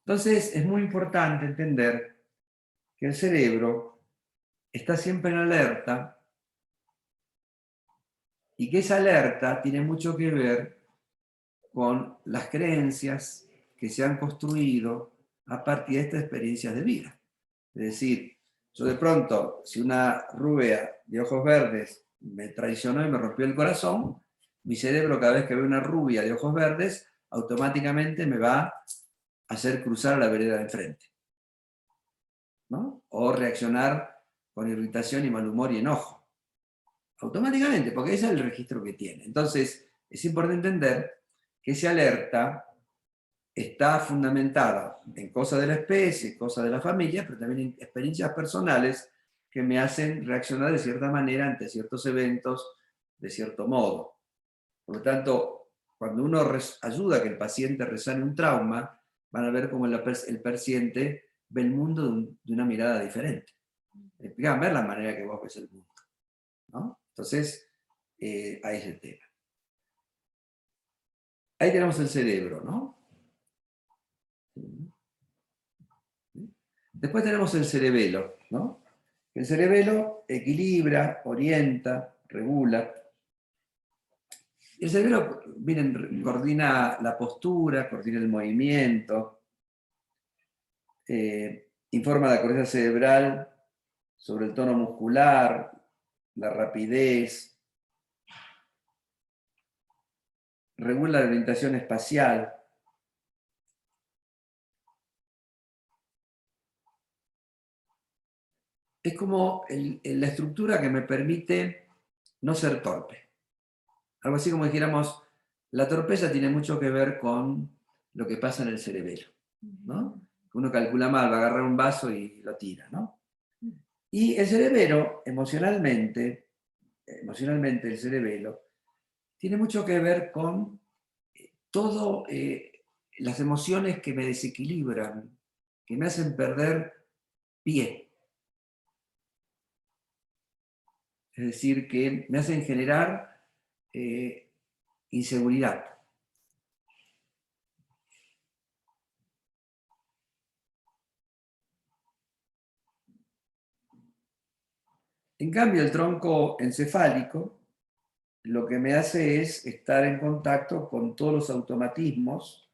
Entonces, es muy importante entender que el cerebro está siempre en alerta y que esa alerta tiene mucho que ver con las creencias que se han construido a partir de estas experiencias de vida. Es decir, yo de pronto, si una rubia de ojos verdes me traicionó y me rompió el corazón, mi cerebro cada vez que ve una rubia de ojos verdes, automáticamente me va a hacer cruzar la vereda de enfrente, ¿no? O reaccionar con irritación y mal humor y enojo. Automáticamente, porque ese es el registro que tiene. Entonces, es importante entender que esa alerta está fundamentada en cosas de la especie, cosas de la familia, pero también en experiencias personales que me hacen reaccionar de cierta manera ante ciertos eventos, de cierto modo. Por lo tanto, cuando uno ayuda a que el paciente resane un trauma, van a ver cómo el paciente ve el mundo de una mirada diferente. Van a ver la manera que vos ves el mundo, ¿no? Entonces, ahí es el tema. Ahí tenemos el cerebro, ¿no? Después tenemos el cerebelo, ¿no? El cerebelo equilibra, orienta, regula. El cerebelo, miren, coordina la postura, coordina el movimiento, informa a la corteza cerebral sobre el tono muscular, la rapidez, regula la orientación espacial. Es como la estructura que me permite no ser torpe. Algo así como dijéramos, la torpeza tiene mucho que ver con lo que pasa en el cerebelo, ¿no? Uno calcula mal, va a agarrar un vaso y lo tira, ¿no? Y el cerebelo, emocionalmente el cerebelo, tiene mucho que ver con todo las emociones que me desequilibran, que me hacen perder pie. Es decir, que me hacen generar inseguridad. En cambio, el tronco encefálico lo que me hace es estar en contacto con todos los automatismos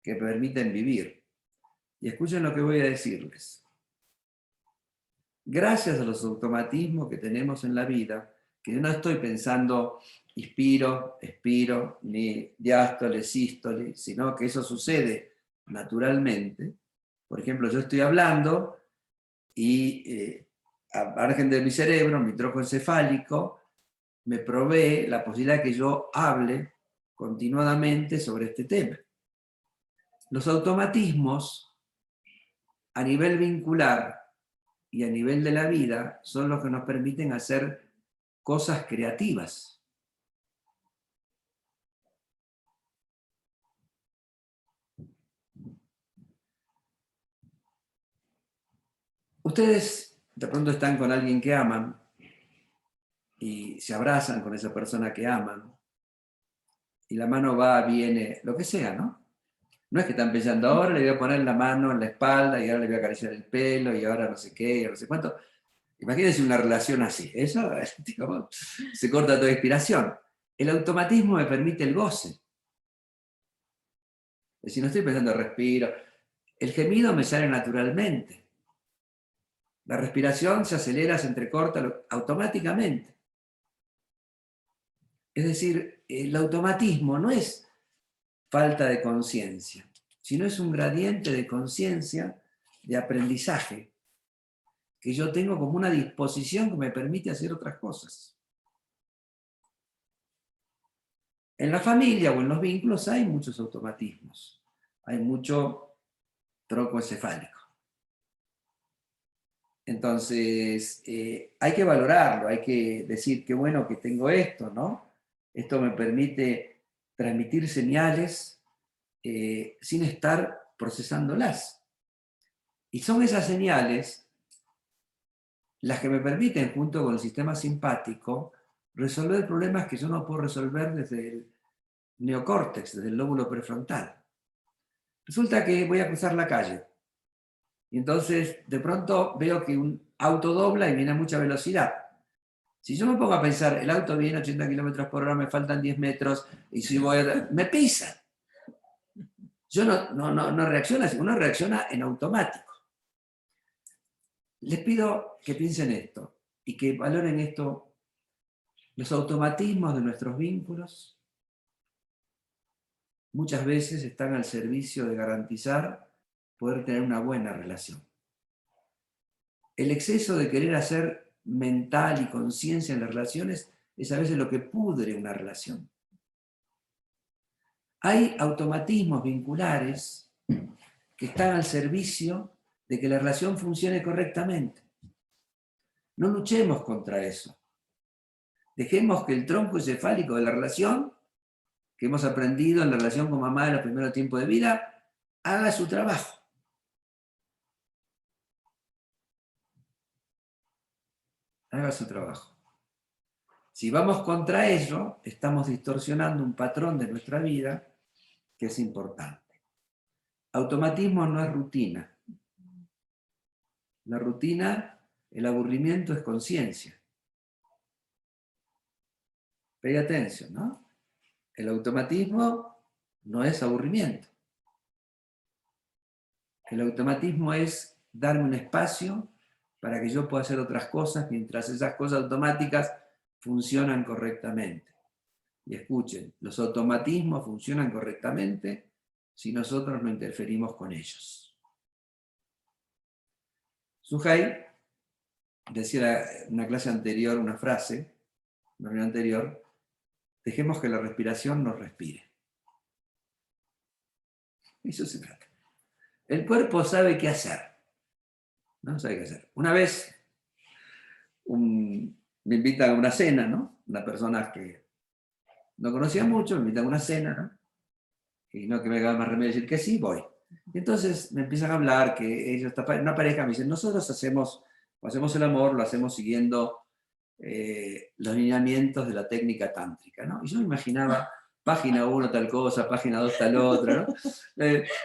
que permiten vivir. Y escuchen lo que voy a decirles. Gracias a los automatismos que tenemos en la vida, que yo no estoy pensando inspiro, expiro, ni diástole, sístole, sino que eso sucede naturalmente. Por ejemplo, yo estoy hablando y al margen de mi cerebro, mi tronco encefálico, me provee la posibilidad de que yo hable continuadamente sobre este tema. Los automatismos a nivel vincular y a nivel de la vida son los que nos permiten hacer cosas creativas. Ustedes de pronto están con alguien que aman y se abrazan con esa persona que aman y la mano va, viene, lo que sea, ¿no? No es que están pensando, ahora le voy a poner la mano en la espalda y ahora le voy a acariciar el pelo y ahora no sé qué y ahora no sé cuánto. Imagínense una relación así. Eso, digamos, se corta toda inspiración. El automatismo me permite el goce. Es decir, no estoy pensando respiro. El gemido me sale naturalmente. La respiración se acelera, se entrecorta automáticamente. Es decir, el automatismo no es falta de conciencia, sino es un gradiente de conciencia, de aprendizaje, que yo tengo como una disposición que me permite hacer otras cosas. En la familia o en los vínculos hay muchos automatismos, hay mucho tronco encefálico. Entonces, hay que valorarlo, hay que decir qué bueno que tengo esto, ¿no? Esto me permite transmitir señales sin estar procesándolas. Y son esas señales las que me permiten, junto con el sistema simpático, resolver problemas que yo no puedo resolver desde el neocórtex, desde el lóbulo prefrontal. Resulta que voy a cruzar la calle y entonces de pronto veo que un auto dobla y viene a mucha velocidad. Si yo me pongo a pensar, el auto viene a 80 kilómetros por hora, me faltan 10 metros y si voy a... me pisa. Yo no reacciono así, uno reacciona en automático. Les pido que piensen esto y que valoren esto, los automatismos de nuestros vínculos muchas veces están al servicio de garantizar poder tener una buena relación. El exceso de querer hacer mental y conciencia en las relaciones es a veces lo que pudre una relación. Hay automatismos vinculares que están al servicio de que la relación funcione correctamente. No luchemos contra eso. Dejemos que el tronco encefálico de la relación, que hemos aprendido en la relación con mamá en los primeros tiempos de vida, haga su trabajo. Haga su trabajo. Si vamos contra ello, estamos distorsionando un patrón de nuestra vida que es importante. Automatismo no es rutina. La rutina, el aburrimiento es conciencia. Pay atención, ¿no? El automatismo no es aburrimiento. El automatismo es darme un espacio para que yo pueda hacer otras cosas mientras esas cosas automáticas funcionan correctamente. Y escuchen, los automatismos funcionan correctamente si nosotros no interferimos con ellos. Suhey decía en una clase anterior una frase, una reunión anterior, dejemos que la respiración nos respire. Eso se trata. El cuerpo sabe qué hacer. ¿No? Sabe qué hacer. Una vez me invitan a una cena, ¿no? Una persona que no conocía mucho, me invitan a una cena, ¿no? Y no que me haga más remedio decir que sí, voy. Y entonces me empiezan a hablar que ellos, una pareja, me dicen, nosotros hacemos el amor, lo hacemos siguiendo los lineamientos de la técnica tántrica, ¿no? Y yo me imaginaba página 1 tal cosa, página 2 tal otra, ¿no?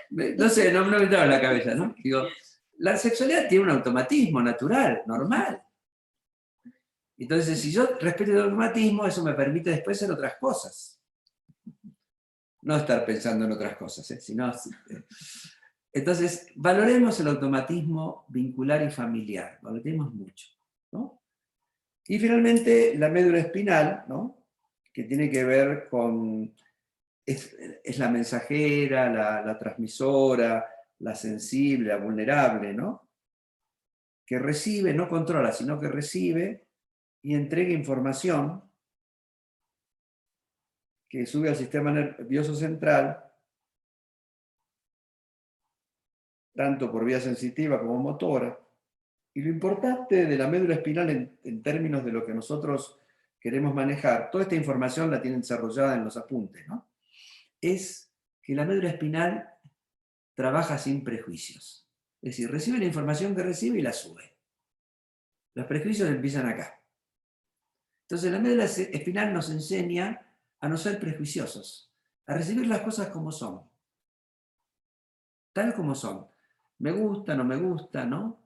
No sé, no me entraba en la cabeza, ¿no? Digo, la sexualidad tiene un automatismo natural, normal. Entonces, si yo respeto el automatismo, eso me permite después hacer otras cosas. No estar pensando en otras cosas, ¿eh? Sino, entonces, valoremos el automatismo vincular y familiar, valoremos mucho, ¿no? Y finalmente, la médula espinal, ¿no? Que tiene que ver con, es la mensajera, la transmisora, la sensible, la vulnerable, ¿no? Que recibe, no controla, sino que recibe y entrega información que sube al sistema nervioso central tanto por vía sensitiva como motora. Y lo importante de la médula espinal en términos de lo que nosotros queremos manejar, toda esta información la tienen desarrollada en los apuntes, ¿no? Es que la médula espinal trabaja sin prejuicios. Es decir, recibe la información que recibe y la sube. Los prejuicios empiezan acá. Entonces la médula espinal nos enseña a no ser prejuiciosos, a recibir las cosas como son. Tal como son. Me gusta, no me gusta, ¿no?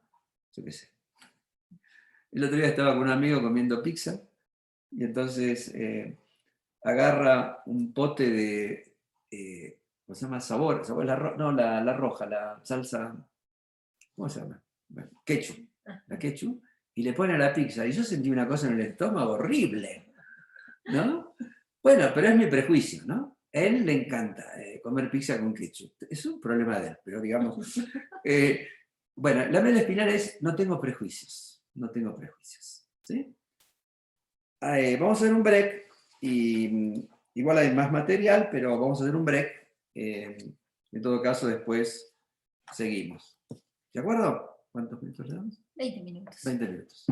Yo qué sé. El otro día estaba con un amigo comiendo pizza y entonces agarra un pote de, ¿cómo se llama? Sabor la roja, la salsa, ¿cómo se llama? Bueno, ketchup, la ketchup, y le pone a la pizza. Y yo sentí una cosa en el estómago horrible, ¿no? Bueno, pero es mi prejuicio, ¿no? A él le encanta comer pizza con ketchup. Es un problema de él, pero digamos... bueno, la médula espinal es, no tengo prejuicios, no tengo prejuicios, ¿sí? Vamos a hacer un break, y igual hay más material, pero vamos a hacer un break. En todo caso, después seguimos. ¿De acuerdo? ¿Cuántos minutos le damos? 20 minutos. 20 minutos.